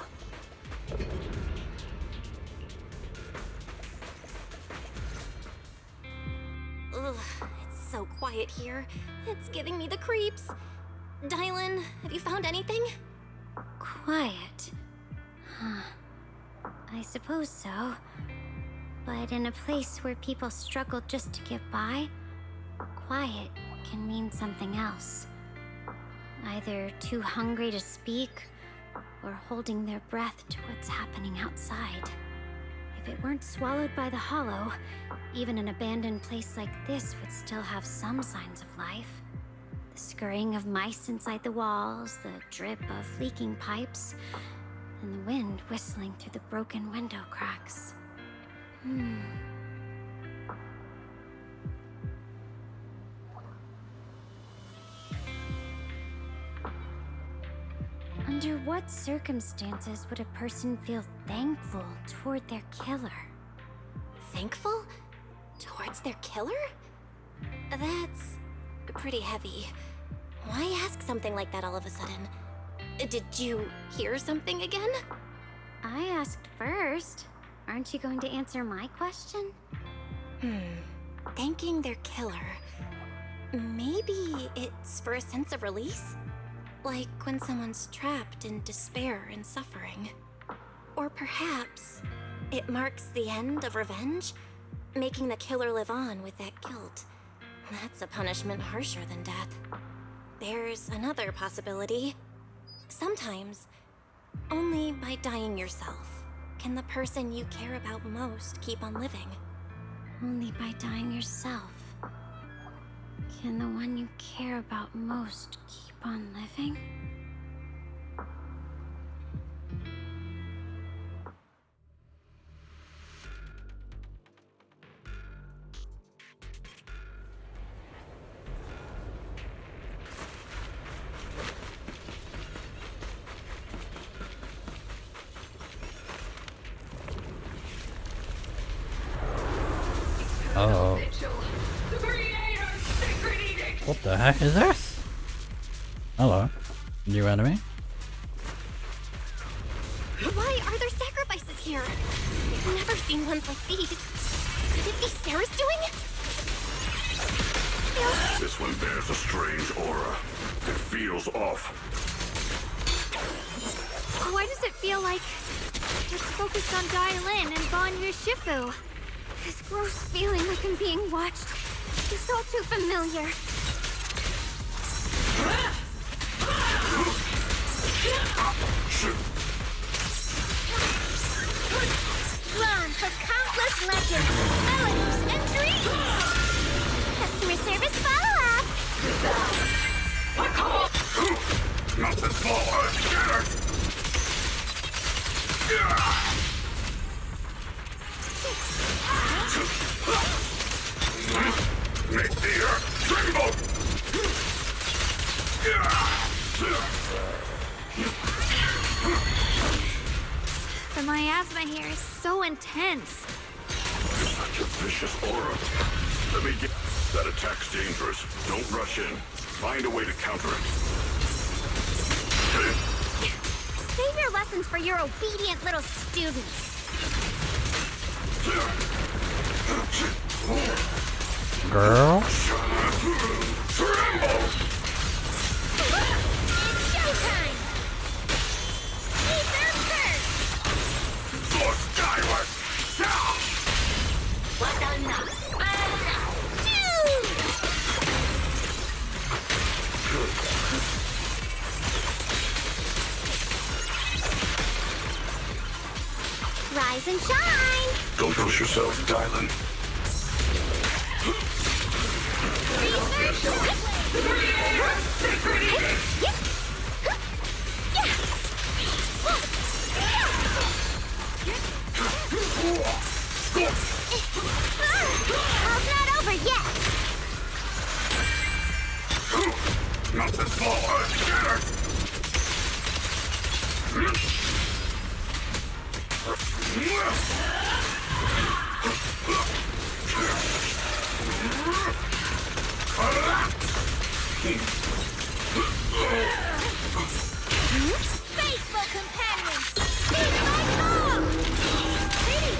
Ugh, it's so quiet here. It's giving me the creeps. DAILYN, have you found anything? Quiet. Huh. I suppose so. But in a place where people struggle just to get by, quiet can mean something else. Either too hungry to speak, or holding their breath to what's happening outside. If it weren't swallowed by the hollow, even an abandoned place like this would still have some signs of life. The scurrying of mice inside the walls, the drip of leaking pipes, and the wind whistling through the broken window cracks. Under what circumstances would a person feel thankful toward their killer? Thankful? Towards their killer? That's pretty heavy. Why ask something like that all of a sudden? Did you hear something again? I asked first. Aren't you going to answer my question? Thanking their killer. Maybe it's for a sense of release? Like when someone's trapped in despair and suffering. Or perhaps it marks the end of revenge, making the killer live on with that guilt. That's a punishment harsher than death. There's another possibility. Sometimes, only by dying yourself can the person you care about most keep on living. Only by dying yourself can the one you care about most keep on living? Oh. What the heck is this? Hello. New enemy? Why are there sacrifices here? I've never seen ones like these. Could it be Sarah's doing? This one bears a strange aura. It feels off. Why does it feel like it's focused on DAILYN and BANYUE Shifu? This gross feeling like I'm being watched is all too familiar. Drawn from countless legends, melodies, and dreams! Customer service follow-up! Nothing forward! Get her! Make the earth tremble! The miasma here is so intense. Such a vicious aura. Let me get... That attack's dangerous. Don't rush in. Find a way to counter it. Save your lessons for your obedient little students. Girl? Tremble! It's showtime! Keep them first! For skyward! Rise and shine! Don't push yourself, DAILYN. All's not over yet! Nothing forward! Get her! Faithful companions! Be my call! Pretty,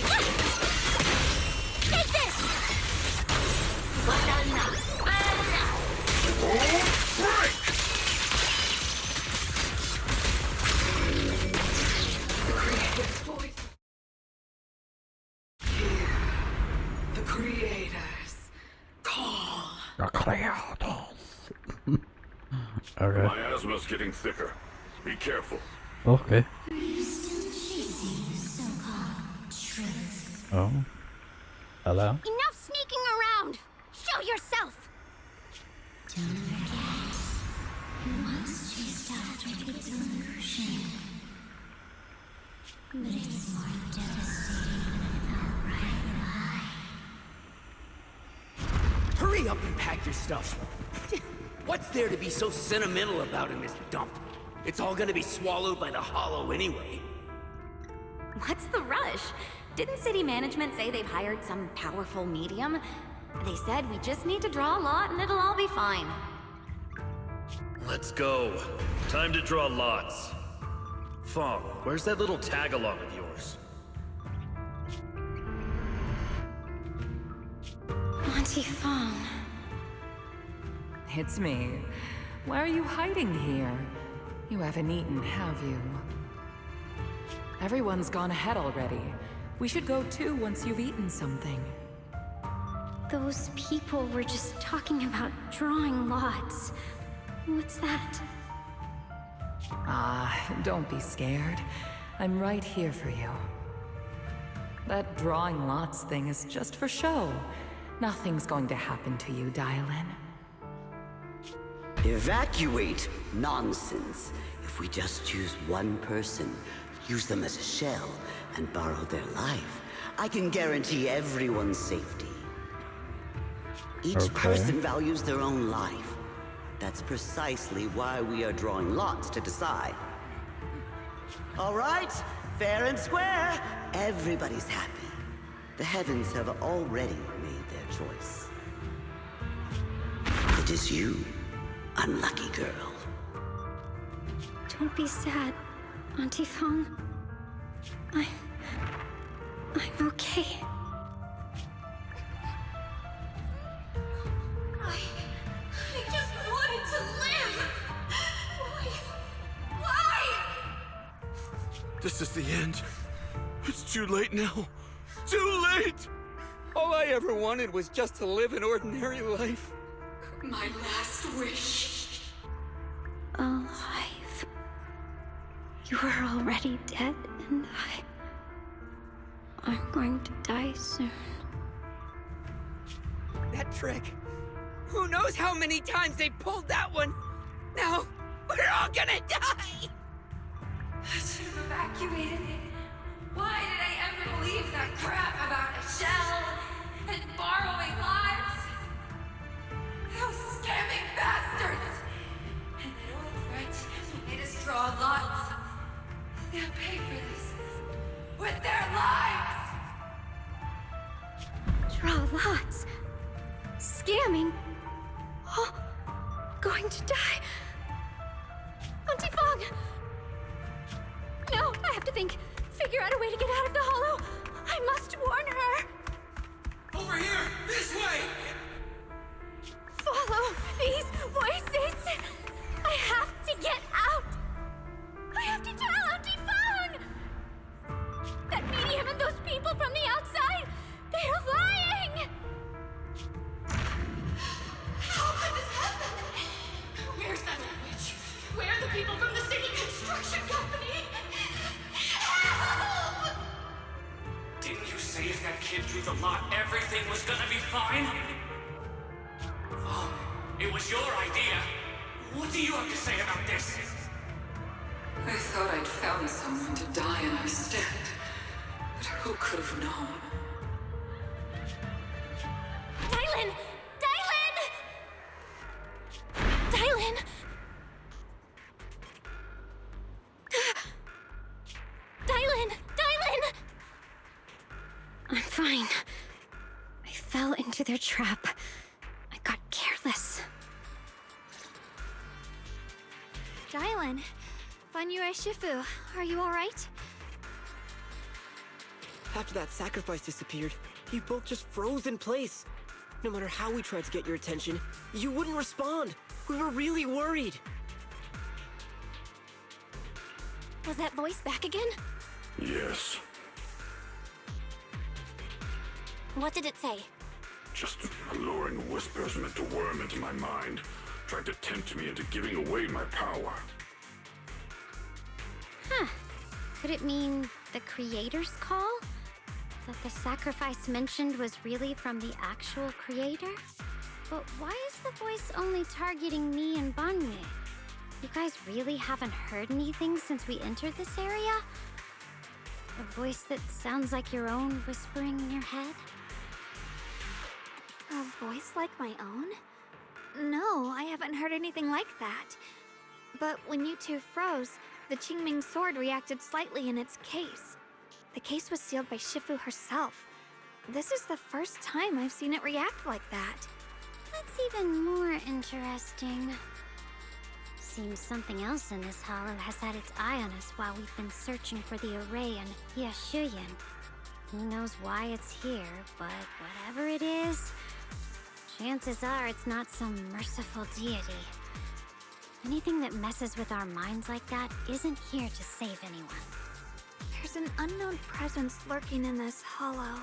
right? Take this! The creators call. The creators. Okay. Miasma's getting thicker. Be careful. Okay. Oh. Hello? Enough sneaking around! Show yourself! Don't forget, you once chased after its illusion. But it's more devastating than an outright lie. Hurry up and pack your stuff. What's there to be so sentimental about in this dump? It's all gonna be swallowed by the hollow anyway. What's the rush? Didn't city management say they've hired some powerful medium? They said we just need to draw a lot and it'll all be fine. Let's go. Time to draw lots. Fong, where's that little tag-along of yours? Auntie Fong. It's me. Why are you hiding here? You haven't eaten, have you? Everyone's gone ahead already. We should go too once you've eaten something. Those people were just talking about drawing lots. What's that? Ah, don't be scared. I'm right here for you. That drawing lots thing is just for show. Nothing's going to happen to you, DAILYN. Evacuate? Nonsense. If we just choose one person, use them as a shell, and borrow their life, I can guarantee everyone's safety. Each person values their own life. That's precisely why we are drawing lots to decide. All right, fair and square. Everybody's happy. The heavens have already made their choice. It is you, unlucky girl. Don't be sad, Auntie Fong. I'm okay. I just wanted to live! Why? This is the end. It's too late now. Too late! All I ever wanted was just to live an ordinary life. My last wish. Alive. You were already dead, and I'm going to die soon. That trick. Who knows how many times they pulled that one? Now, we're all gonna die! I should have evacuated it. Why did I ever believe that crap about a shell and borrowing lives? Those scamming bastards! And that old wretch who made us draw lots. They'll pay for this with their lives! Draw lots. Scamming. Oh, going to die. Auntie Fong! No, I have to think. Figure out a way to get out of the hollow. I must warn her. Over here! This way! Follow these voices. I have to get out. I have to tell Auntie Fong. That medium and those people from the outside, they're lying. How could this happen? Where's that old witch? Where are the people from the city construction company? Help! Didn't you say if that kid drew the lot, everything was gonna be fine? Oh, it was your idea. What do you have to say about this? I thought I'd found someone to die in our stead. But who could have known? DAILYN! DAILYN! DAILYN! DAILYN! DAILYN! I'm fine. I fell into their trap. I got careless. DAILYN, BANYUE Shifu, are you alright? After that sacrifice disappeared, you both just froze in place. No matter how we tried to get your attention, you wouldn't respond. We were really worried. Was that voice back again? Yes. What did it say? Just alluring whispers meant to worm into my mind, trying to tempt me into giving away my power. Huh. Could it mean the creator's call? That the sacrifice mentioned was really from the actual creator? But why is the voice only targeting me and BANYUE? You guys really haven't heard anything since we entered this area? A voice that sounds like your own whispering in your head? A voice like my own? No, I haven't heard anything like that. But when you two froze, the Qingming sword reacted slightly in its case. The case was sealed by Shifu herself. This is the first time I've seen it react like that. That's even more interesting. Seems something else in this hollow has had its eye on us while we've been searching for the array in Yashuyan. Who knows why it's here, but whatever it is, chances are it's not some merciful deity. Anything that messes with our minds like that isn't here to save anyone. There's an unknown presence lurking in this hollow.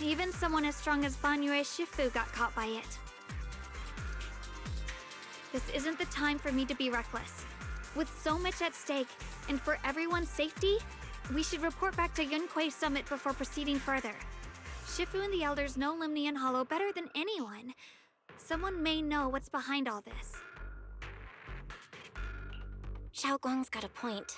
Even someone as strong as BANYUE Shifu got caught by it. This isn't the time for me to be reckless. With so much at stake, and for everyone's safety, we should report back to Yunquei Summit before proceeding further. Shifu and the Elders know Limnian Hollow better than anyone. Someone may know what's behind all this. Xiaoguang's got a point.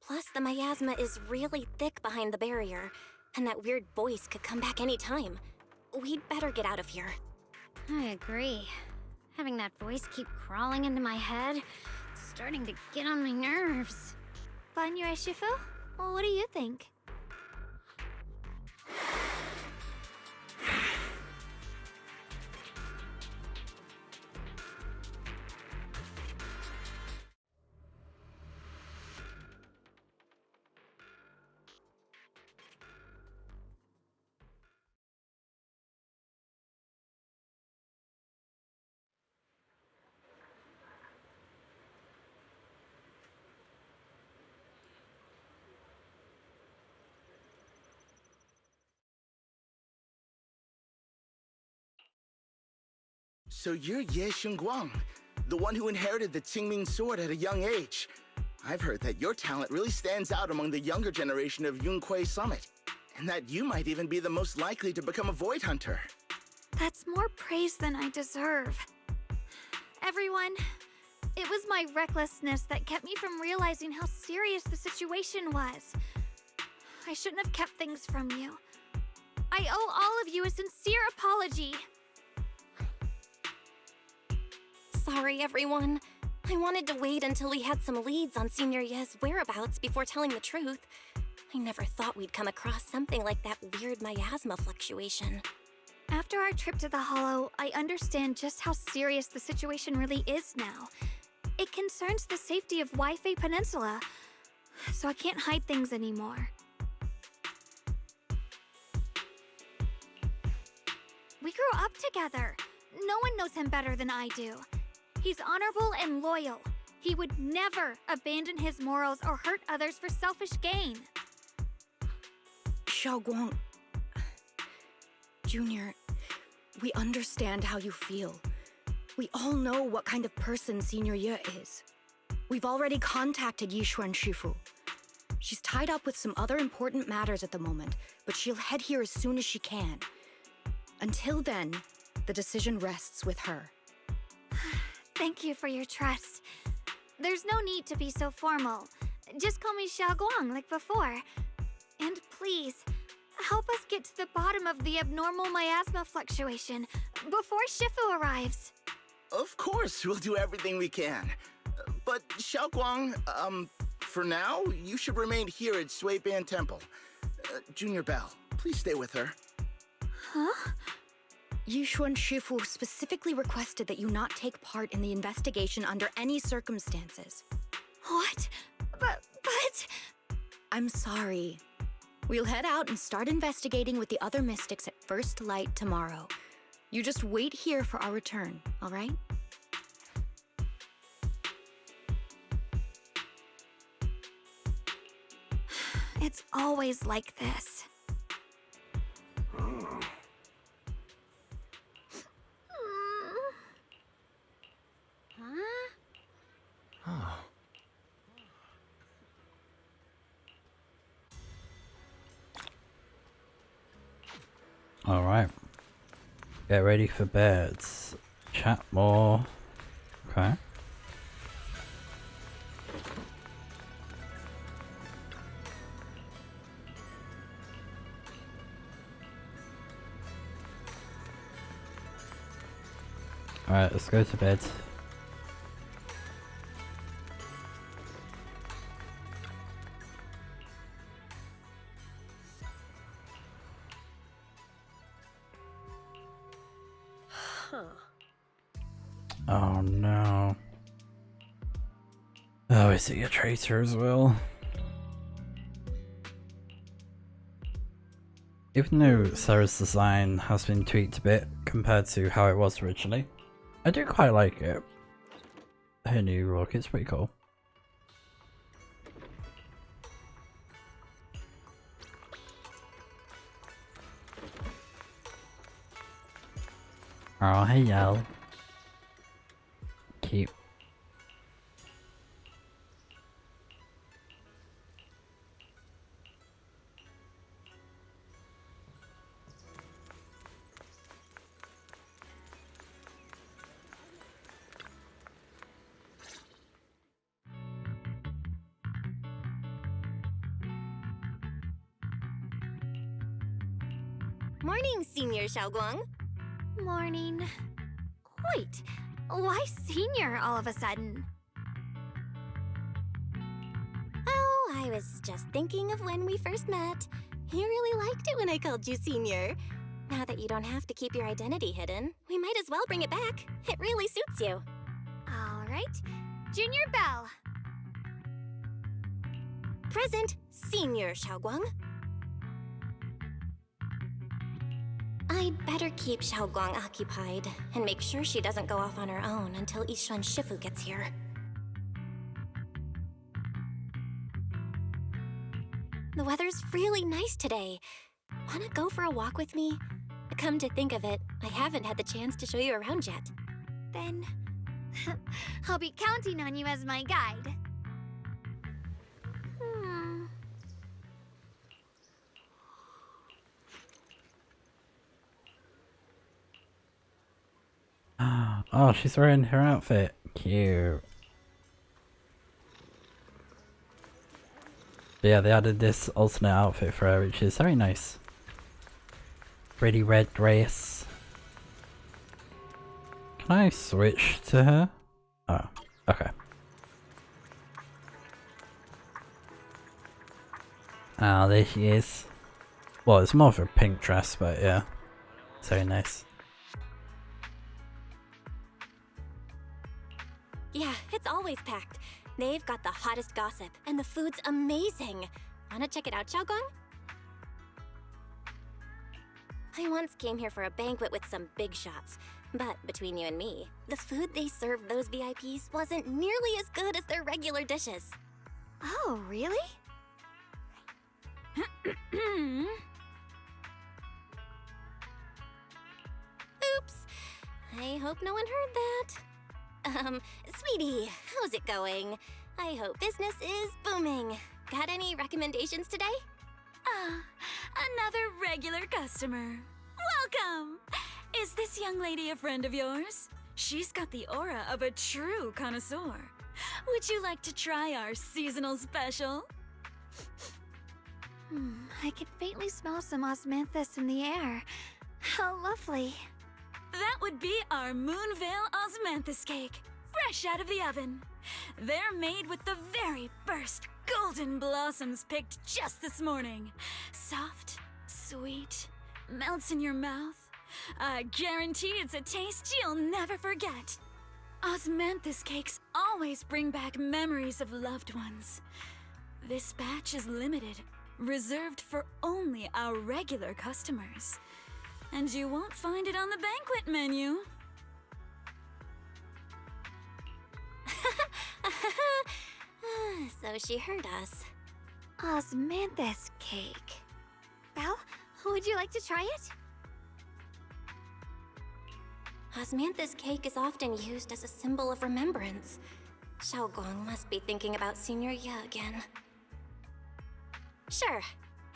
Plus, the miasma is really thick behind the barrier, and that weird voice could come back any time. We'd better get out of here. I agree. Having that voice keep crawling into my head, it's starting to get on my nerves. BANYUE Shifu? Well, what do you think? So you're Ye Xingguang, the one who inherited the Qingming sword at a young age. I've heard that your talent really stands out among the younger generation of Yunquei Summit, and that you might even be the most likely to become a Void Hunter. That's more praise than I deserve. Everyone, it was my recklessness that kept me from realizing how serious the situation was. I shouldn't have kept things from you. I owe all of you a sincere apology. Sorry, everyone. I wanted to wait until we had some leads on Senior Ye's whereabouts before telling the truth. I never thought we'd come across something like that weird miasma fluctuation. After our trip to the Hollow, I understand just how serious the situation really is now. It concerns the safety of Waifei Peninsula, so I can't hide things anymore. We grew up together. No one knows him better than I do. He's honorable and loyal. He would never abandon his morals or hurt others for selfish gain. Xiaoguang... Junior, we understand how you feel. We all know what kind of person Senior Ye is. We've already contacted Yishuan Shifu. She's tied up with some other important matters at the moment, but she'll head here as soon as she can. Until then, the decision rests with her. Thank you for your trust. There's no need to be so formal. Just call me Xiaoguang like before. And please, help us get to the bottom of the abnormal miasma fluctuation before Shifu arrives. Of course, we'll do everything we can. But Xiaoguang, for now, you should remain here at Suiban Temple. Junior Bell, please stay with her. Huh? Yishuan Shifu specifically requested that you not take part in the investigation under any circumstances. What? But... I'm sorry. We'll head out and start investigating with the other mystics at first light tomorrow. You just wait here for our return, all right? It's always like this. Alright. Get ready for beds. Chat more. Okay. Alright, let's go to bed. Oh no. Oh, is he a traitor as well? Even though Sarah's design has been tweaked a bit compared to how it was originally, I do quite like it. Her new rocket's pretty cool. Oh, hey y'all. Cute. Morning, Senior Xiaoguang. Morning. Wait, why Senior all of a sudden? Oh, I was just thinking of when we first met. You really liked it when I called you Senior. Now that you don't have to keep your identity hidden, we might as well bring it back. It really suits you. All right, Junior Bell. Present, Senior Xiaoguang. I'd better keep Xiaoguang occupied and make sure she doesn't go off on her own until Yishuan Shifu gets here. The weather's really nice today. Wanna go for a walk with me? Come to think of it, I haven't had the chance to show you around yet. Then I'll be counting on you as my guide. Oh, she's wearing her outfit. Cute. But yeah, they added this alternate outfit for her, which is very nice. Pretty red dress. Can I switch to her? Oh, okay. Ah, there she is. Well, it's more of a pink dress, but yeah. It's very nice. Yeah, it's always packed. They've got the hottest gossip, and the food's amazing. Wanna check it out, Xiaoguang? I once came here for a banquet with some big shots, but between you and me, the food they served those VIPs wasn't nearly as good as their regular dishes. Oh, really? Oops. I hope no one heard that. Sweetie, how's it going? I hope business is booming. Got any recommendations today? Another regular customer. Welcome! Is this young lady a friend of yours? She's got the aura of a true connoisseur. Would you like to try our seasonal special? I can faintly smell some osmanthus in the air. How lovely. That would be our Moonvale Osmanthus cake, fresh out of the oven. They're made with the very first golden blossoms picked just this morning. Soft, sweet, melts in your mouth. I guarantee it's a taste you'll never forget. Osmanthus cakes always bring back memories of loved ones. This batch is limited, reserved for only our regular customers. And you won't find it on the banquet menu. So she heard us. Osmanthus cake. Belle, would you like to try it? Osmanthus cake is often used as a symbol of remembrance. Xiaoguang must be thinking about Senior Ye again. Sure.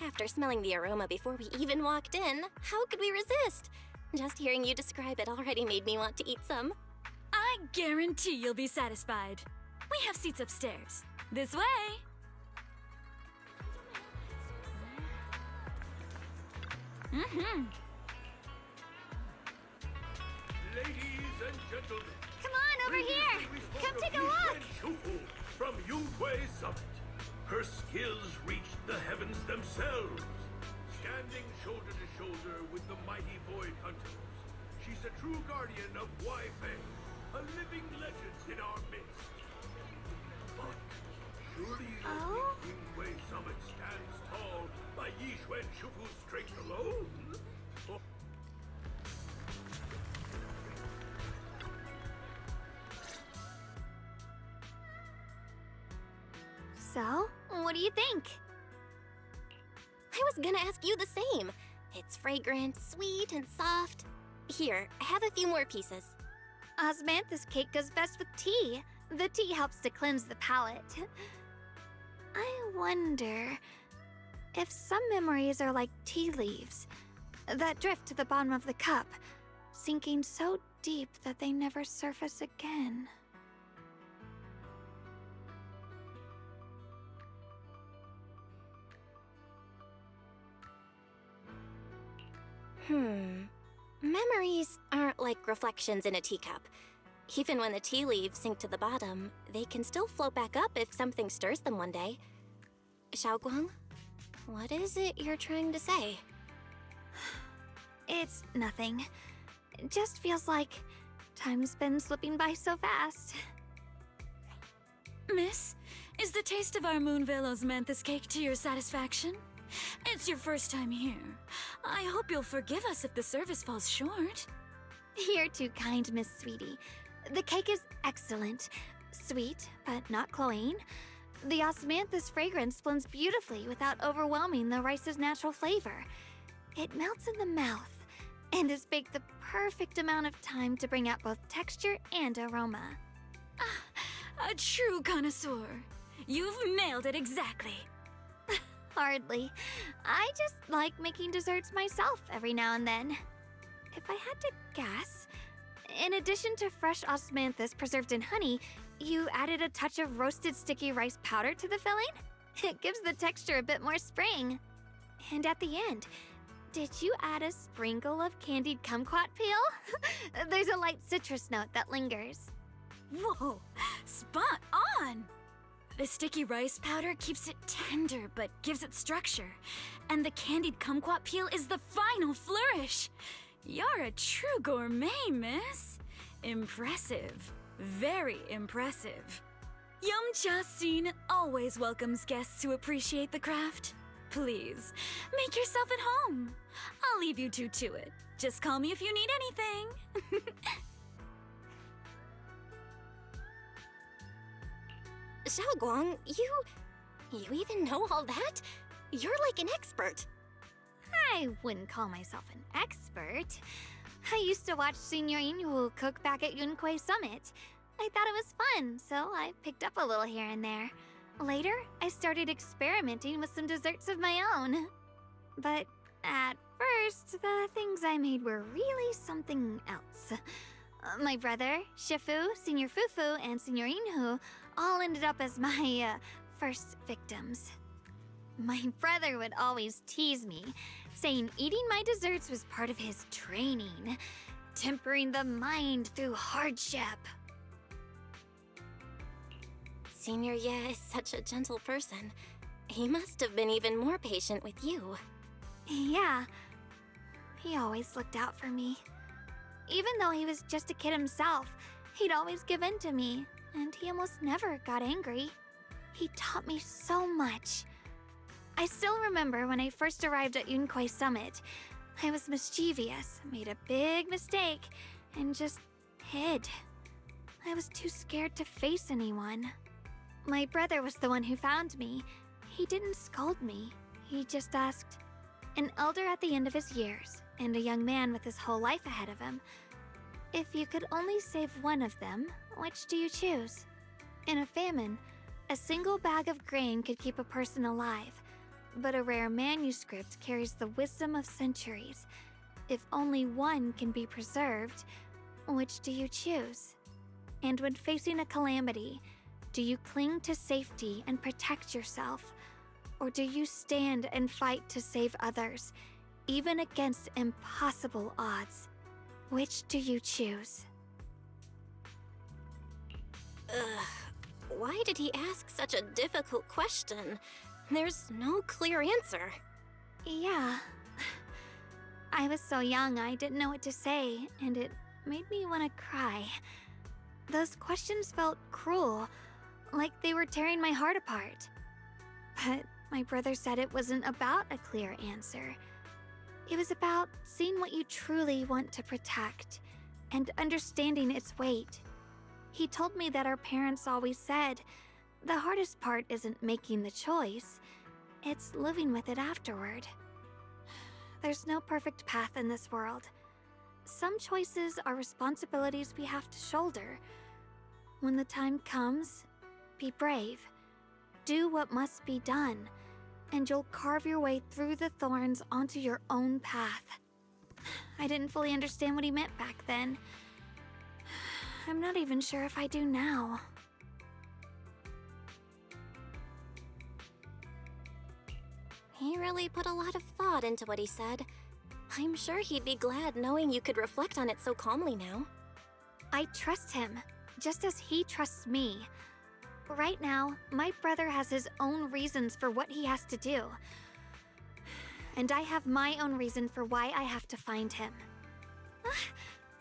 After smelling the aroma before we even walked in, how could we resist? Just hearing you describe it already made me want to eat some. I guarantee you'll be satisfied. We have seats upstairs. This way! Ladies and gentlemen, come on over here! Come take a look! Shufu from Yunkwei Summit. Her skills reached the heavens themselves. Standing shoulder to shoulder with the mighty Void Hunters, She's a true guardian of Wi-Fi, a living legend in our midst. But surely Yingwei Summit stands tall by Yixuan Shufu's strength alone? Oh. So, what do you think? I was gonna ask you the same. It's fragrant, sweet, and soft. Here, have a few more pieces. Osmanthus cake goes best with tea. The tea helps to cleanse the palate. I wonder if some memories are like tea leaves that drift to the bottom of the cup, sinking so deep that they never surface again. Memories aren't like reflections in a teacup. Even when the tea leaves sink to the bottom, they can still float back up if something stirs them one day. Xiaoguang, what is it you're trying to say? It's nothing. It just feels like time's been slipping by so fast. Miss, is the taste of our Moonvale Osmanthus cake to your satisfaction? It's your first time here. I hope you'll forgive us if the service falls short. You're too kind, Miss Sweetie. The cake is excellent. Sweet, but not cloying. The osmanthus fragrance blends beautifully without overwhelming the rice's natural flavor. It melts in the mouth and is baked the perfect amount of time to bring out both texture and aroma. A true connoisseur. You've nailed it exactly. Hardly. I just like making desserts myself every now and then. If I had to guess, in addition to fresh osmanthus preserved in honey, you added a touch of roasted sticky rice powder to the filling? It gives the texture a bit more spring. And at the end, did you add a sprinkle of candied kumquat peel? There's a light citrus note that lingers. Whoa, spot on! The sticky rice powder keeps it tender but gives it structure. And the candied kumquat peel is the final flourish. You're a true gourmet, miss. Impressive. Very impressive. Yum-Cha Scene always welcomes guests who appreciate the craft. Please, make yourself at home. I'll leave you two to it. Just call me if you need anything. Xiaoguang, you even know all that? You're like an expert. I wouldn't call myself an expert. I used to watch Senior Yinhu cook back at Yunquei Summit. I thought it was fun, so I picked up a little here and there. Later, I started experimenting with some desserts of my own. But at first, the things I made were really something else. My brother, Shifu, Senior Fufu, and Senior Yinhu all ended up as my first victims. My brother would always tease me, saying eating my desserts was part of his training, tempering the mind through hardship. Senior Ye is such a gentle person. He must have been even more patient with you. Yeah, he always looked out for me. Even though he was just a kid himself, he'd always give in to me, and he almost never got angry. He taught me so much. I still remember when I first arrived at Yunquei Summit. I was mischievous, made a big mistake, and just hid. I was too scared to face anyone. My brother was the one who found me. He didn't scold me. He just asked, an elder at the end of his years, and a young man with his whole life ahead of him, if you could only save one of them, which do you choose? In a famine, a single bag of grain could keep a person alive, but a rare manuscript carries the wisdom of centuries. If only one can be preserved, which do you choose? And when facing a calamity, do you cling to safety and protect yourself? Or do you stand and fight to save others, even against impossible odds? Which do you choose? Why did he ask such a difficult question? There's no clear answer. Yeah. I was so young, I didn't know what to say, and it made me want to cry. Those questions felt cruel, like they were tearing my heart apart. But my brother said it wasn't about a clear answer. It was about seeing what you truly want to protect and understanding its weight. He told me that our parents always said, the hardest part isn't making the choice, it's living with it afterward. There's no perfect path in this world. Some choices are responsibilities we have to shoulder. When the time comes, be brave. Do what must be done, and you'll carve your way through the thorns onto your own path. I didn't fully understand what he meant back then. I'm not even sure if I do now. He really put a lot of thought into what he said. I'm sure he'd be glad knowing you could reflect on it so calmly now. I trust him, just as he trusts me. Right now, my brother has his own reasons for what he has to do. And I have my own reason for why I have to find him.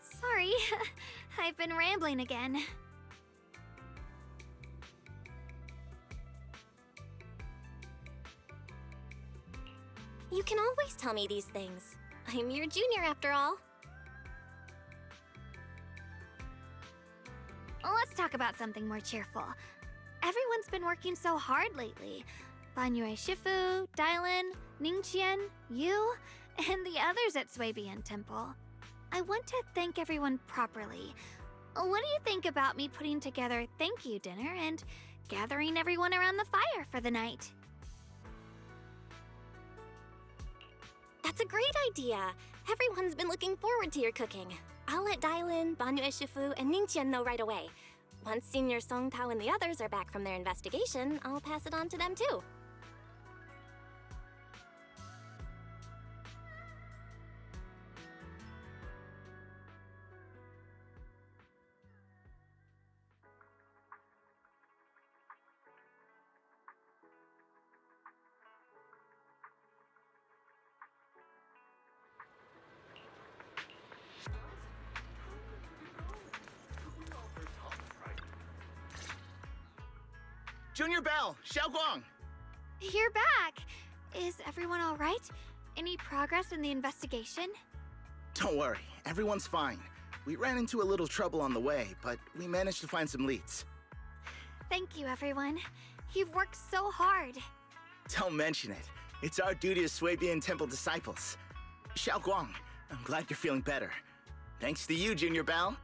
Sorry, I've been rambling again. You can always tell me these things. I'm your junior after all. Let's talk about something more cheerful. Everyone's been working so hard lately. BANYUE Shifu, DAILYN, Ningqian, you, and the others at Swabian Temple. I want to thank everyone properly. What do you think about me putting together a thank you dinner and gathering everyone around the fire for the night? That's a great idea. Everyone's been looking forward to your cooking. I'll let DAILYN, BANYUE Shifu, and Ningqian know right away. Once Senior Song Tao and the others are back from their investigation, I'll pass it on to them too. Junior Bell, Xiaoguang! You're back! Is everyone all right? Any progress in the investigation? Don't worry, everyone's fine. We ran into a little trouble on the way, but we managed to find some leads. Thank you, everyone. You've worked so hard. Don't mention it. It's our duty as Swabian Temple disciples. Xiaoguang, I'm glad you're feeling better. Thanks to you, Junior Bell.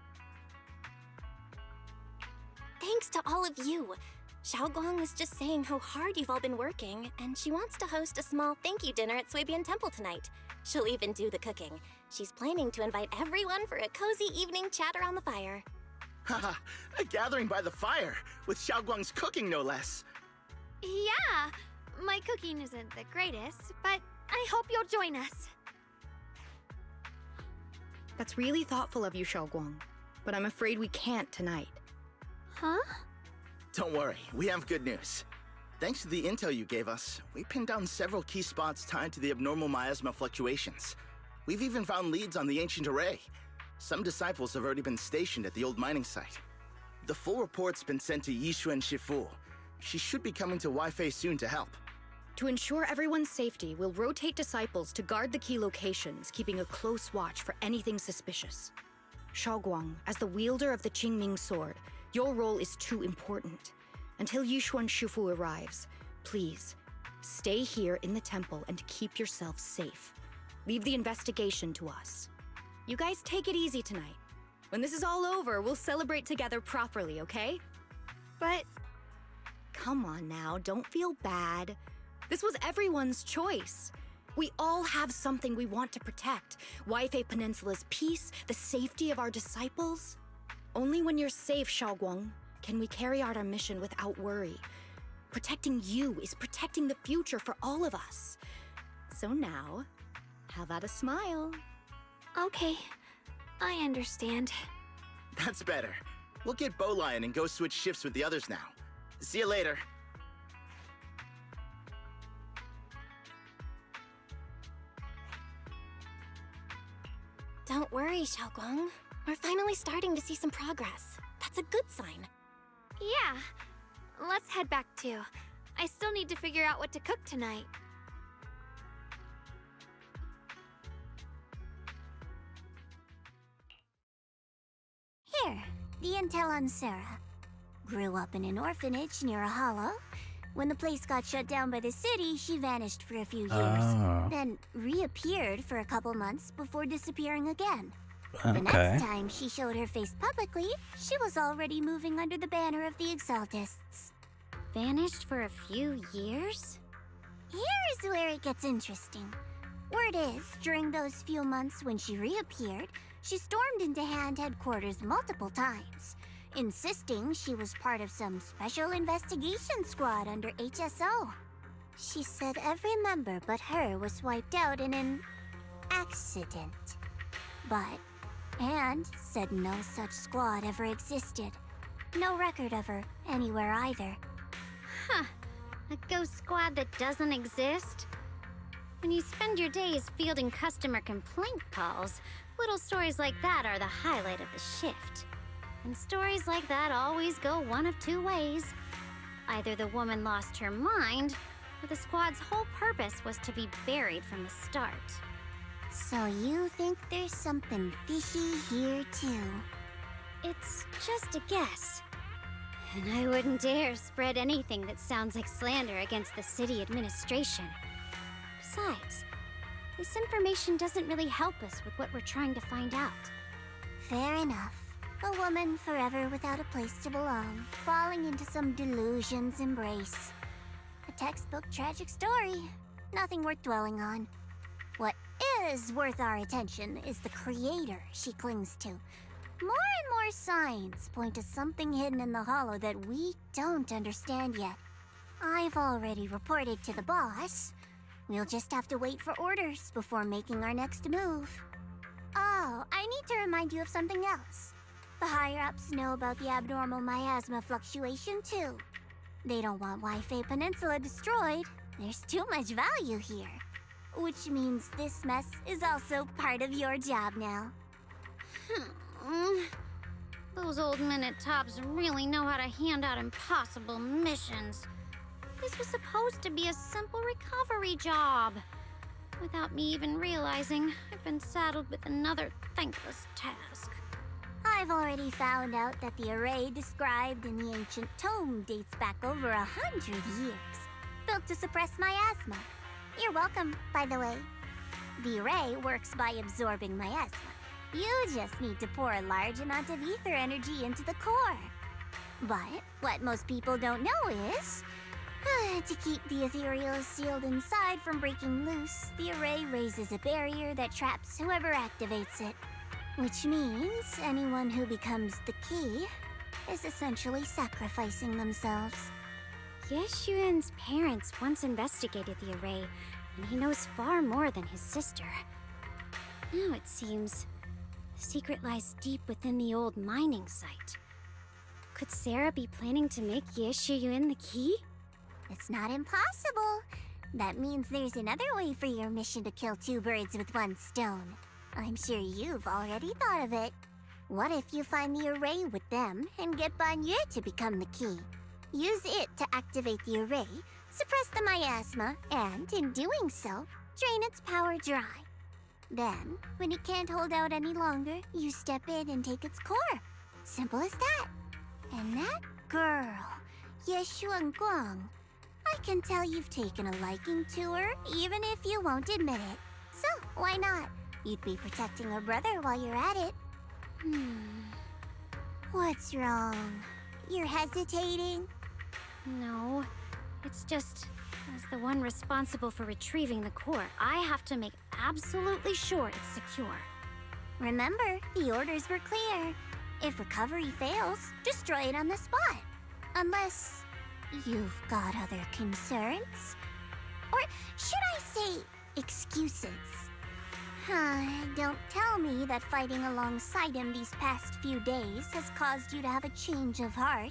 Thanks to all of you. Xiaoguang was just saying how hard you've all been working, and she wants to host a small thank you dinner at Swabian Temple tonight. She'll even do the cooking. She's planning to invite everyone for a cozy evening chat around the fire. Haha, a gathering by the fire, with Xiaoguang's cooking no less. Yeah, my cooking isn't the greatest, but I hope you'll join us. That's really thoughtful of you, Xiaoguang, but I'm afraid we can't tonight. Huh? Don't worry, we have good news. Thanks to the intel you gave us, we pinned down several key spots tied to the abnormal miasma fluctuations. We've even found leads on the ancient array. Some disciples have already been stationed at the old mining site. The full report's been sent to Yixuan Shifu. She should be coming to Waifei soon to help. To ensure everyone's safety, we'll rotate disciples to guard the key locations, keeping a close watch for anything suspicious. Xiaoguang, as the wielder of the Qingming sword, your role is too important. Until Yixuan Shifu arrives, please, stay here in the temple and keep yourself safe. Leave the investigation to us. You guys take it easy tonight. When this is all over, we'll celebrate together properly, okay? But... Come on now, don't feel bad. This was everyone's choice. We all have something we want to protect. Waifei Peninsula's peace, the safety of our disciples. Only when you're safe, Xiaoguang, can we carry out our mission without worry. Protecting you is protecting the future for all of us. So now, how about a smile? Okay, I understand. That's better. We'll get Bowlion and go switch shifts with the others now. See you later. Don't worry, Xiaoguang. We're finally starting to see some progress. That's a good sign. Yeah. Let's head back too. I still need to figure out what to cook tonight. Here, the intel on Sarah. Grew up in an orphanage near a hollow. When the place got shut down by the city, she vanished for a few years. Oh. Then reappeared for a couple months before disappearing again. Okay. The next time she showed her face publicly, she was already moving under the banner of the Exaltists. Vanished for a few years? Here's where it gets interesting. Word is, during those few months when she reappeared, she stormed into Hand headquarters multiple times, insisting she was part of some special investigation squad under HSO. She said every member but her was wiped out in an accident. But Hand said no such squad ever existed. No record of her anywhere either. Huh. A ghost squad that doesn't exist? When you spend your days fielding customer complaint calls, little stories like that are the highlight of the shift. And stories like that always go one of two ways. Either the woman lost her mind, or the squad's whole purpose was to be buried from the start. So you think there's something fishy here too? It's just a guess. And I wouldn't dare spread anything that sounds like slander against the city administration. Besides, this information doesn't really help us with what we're trying to find out. Fair enough. A woman forever without a place to belong, falling into some delusion's embrace. A textbook tragic story. Nothing worth dwelling on. What is worth our attention is the creator she clings to. More and more signs point to something hidden in the hollow that we don't understand yet. I've already reported to the boss. We'll just have to wait for orders before making our next move. Oh, I need to remind you of something else. The higher-ups know about the abnormal miasma fluctuation too. They don't want Wi-Fi Peninsula destroyed. There's too much value here. Which means this mess is also part of your job now. Those old minute-tops really know how to hand out impossible missions. This was supposed to be a simple recovery job. Without me even realizing, I've been saddled with another thankless task. I've already found out that the array described in the ancient tome dates back over 100 years, built to suppress miasma. You're welcome, by the way. The array works by absorbing miasma. You just need to pour a large amount of ether energy into the core. But what most people don't know is, to keep the ethereal sealed inside from breaking loose, the array raises a barrier that traps whoever activates it. Which means anyone who becomes the key is essentially sacrificing themselves. Yeshuan's parents once investigated the array, and he knows far more than his sister. Now it seems the secret lies deep within the old mining site. Could Sarah be planning to make Yeshuyun the key? It's not impossible. That means there's another way for your mission to kill two birds with one stone. I'm sure you've already thought of it. What if you find the array with them and get BANYUE to become the key? Use it to activate the array, suppress the miasma, and in doing so, drain its power dry. Then, when it can't hold out any longer, you step in and take its core. Simple as that. And that girl, Yeshuan Guang, I can tell you've taken a liking to her, even if you won't admit it. So, why not? You'd be protecting her brother while you're at it. What's wrong? You're hesitating? No, it's just, as the one responsible for retrieving the core, I have to make absolutely sure it's secure. Remember, the orders were clear. If recovery fails, destroy it on the spot. Unless you've got other concerns? Or should I say, excuses? Don't tell me that fighting alongside him these past few days has caused you to have a change of heart.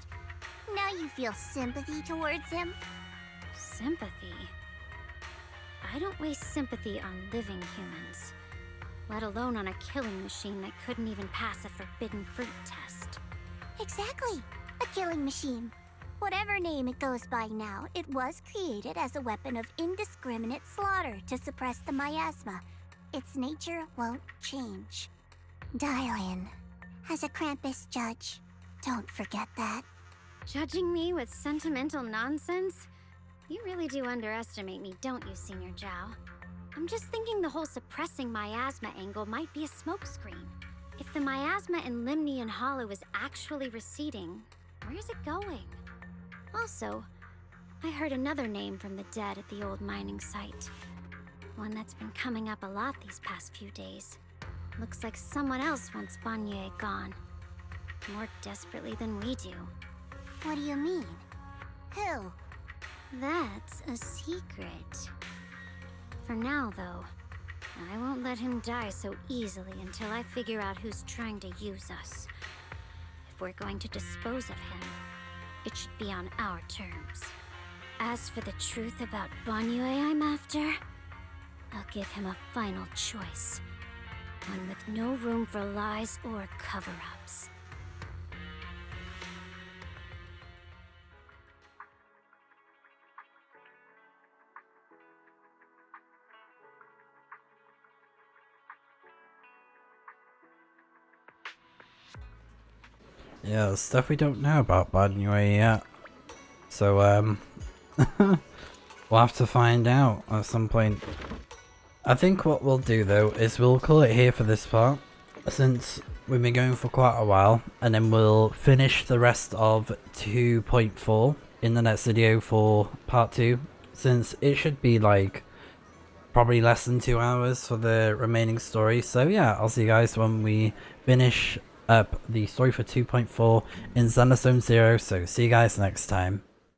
Now you feel sympathy towards him? Sympathy? I don't waste sympathy on living humans. let alone on a killing machine that couldn't even pass a forbidden fruit test. Exactly. A killing machine. Whatever name it goes by now, it was created as a weapon of indiscriminate slaughter to suppress the miasma. Its nature won't change. DAILYN, as a Krampus judge, don't forget that. Judging me with sentimental nonsense? You really do underestimate me, don't you, Senior Zhao? I'm just thinking the whole suppressing miasma angle might be a smokescreen. If the miasma in Limnian Hollow is actually receding, where's it going? Also, I heard another name from the dead at the old mining site. One that's been coming up a lot these past few days. Looks like someone else wants BANYUE gone. More desperately than we do. What do you mean? Who? That's a secret. For now, though, I won't let him die so easily until I figure out who's trying to use us. If we're going to dispose of him, it should be on our terms. As for the truth about BANYUE I'm after, I'll give him a final choice. One with no room for lies or cover-ups. Yeah, stuff we don't know about BANYUE yet. So, we'll have to find out at some point. I think what we'll do though is we'll call it here for this part, since we've been going for quite a while, and then we'll finish the rest of 2.4 in the next video for part 2, since it should be like probably less than 2 hours for the remaining story. So yeah, I'll see you guys when we finish up the story for 2.4 in Zenless Zone Zero. So see you guys next time.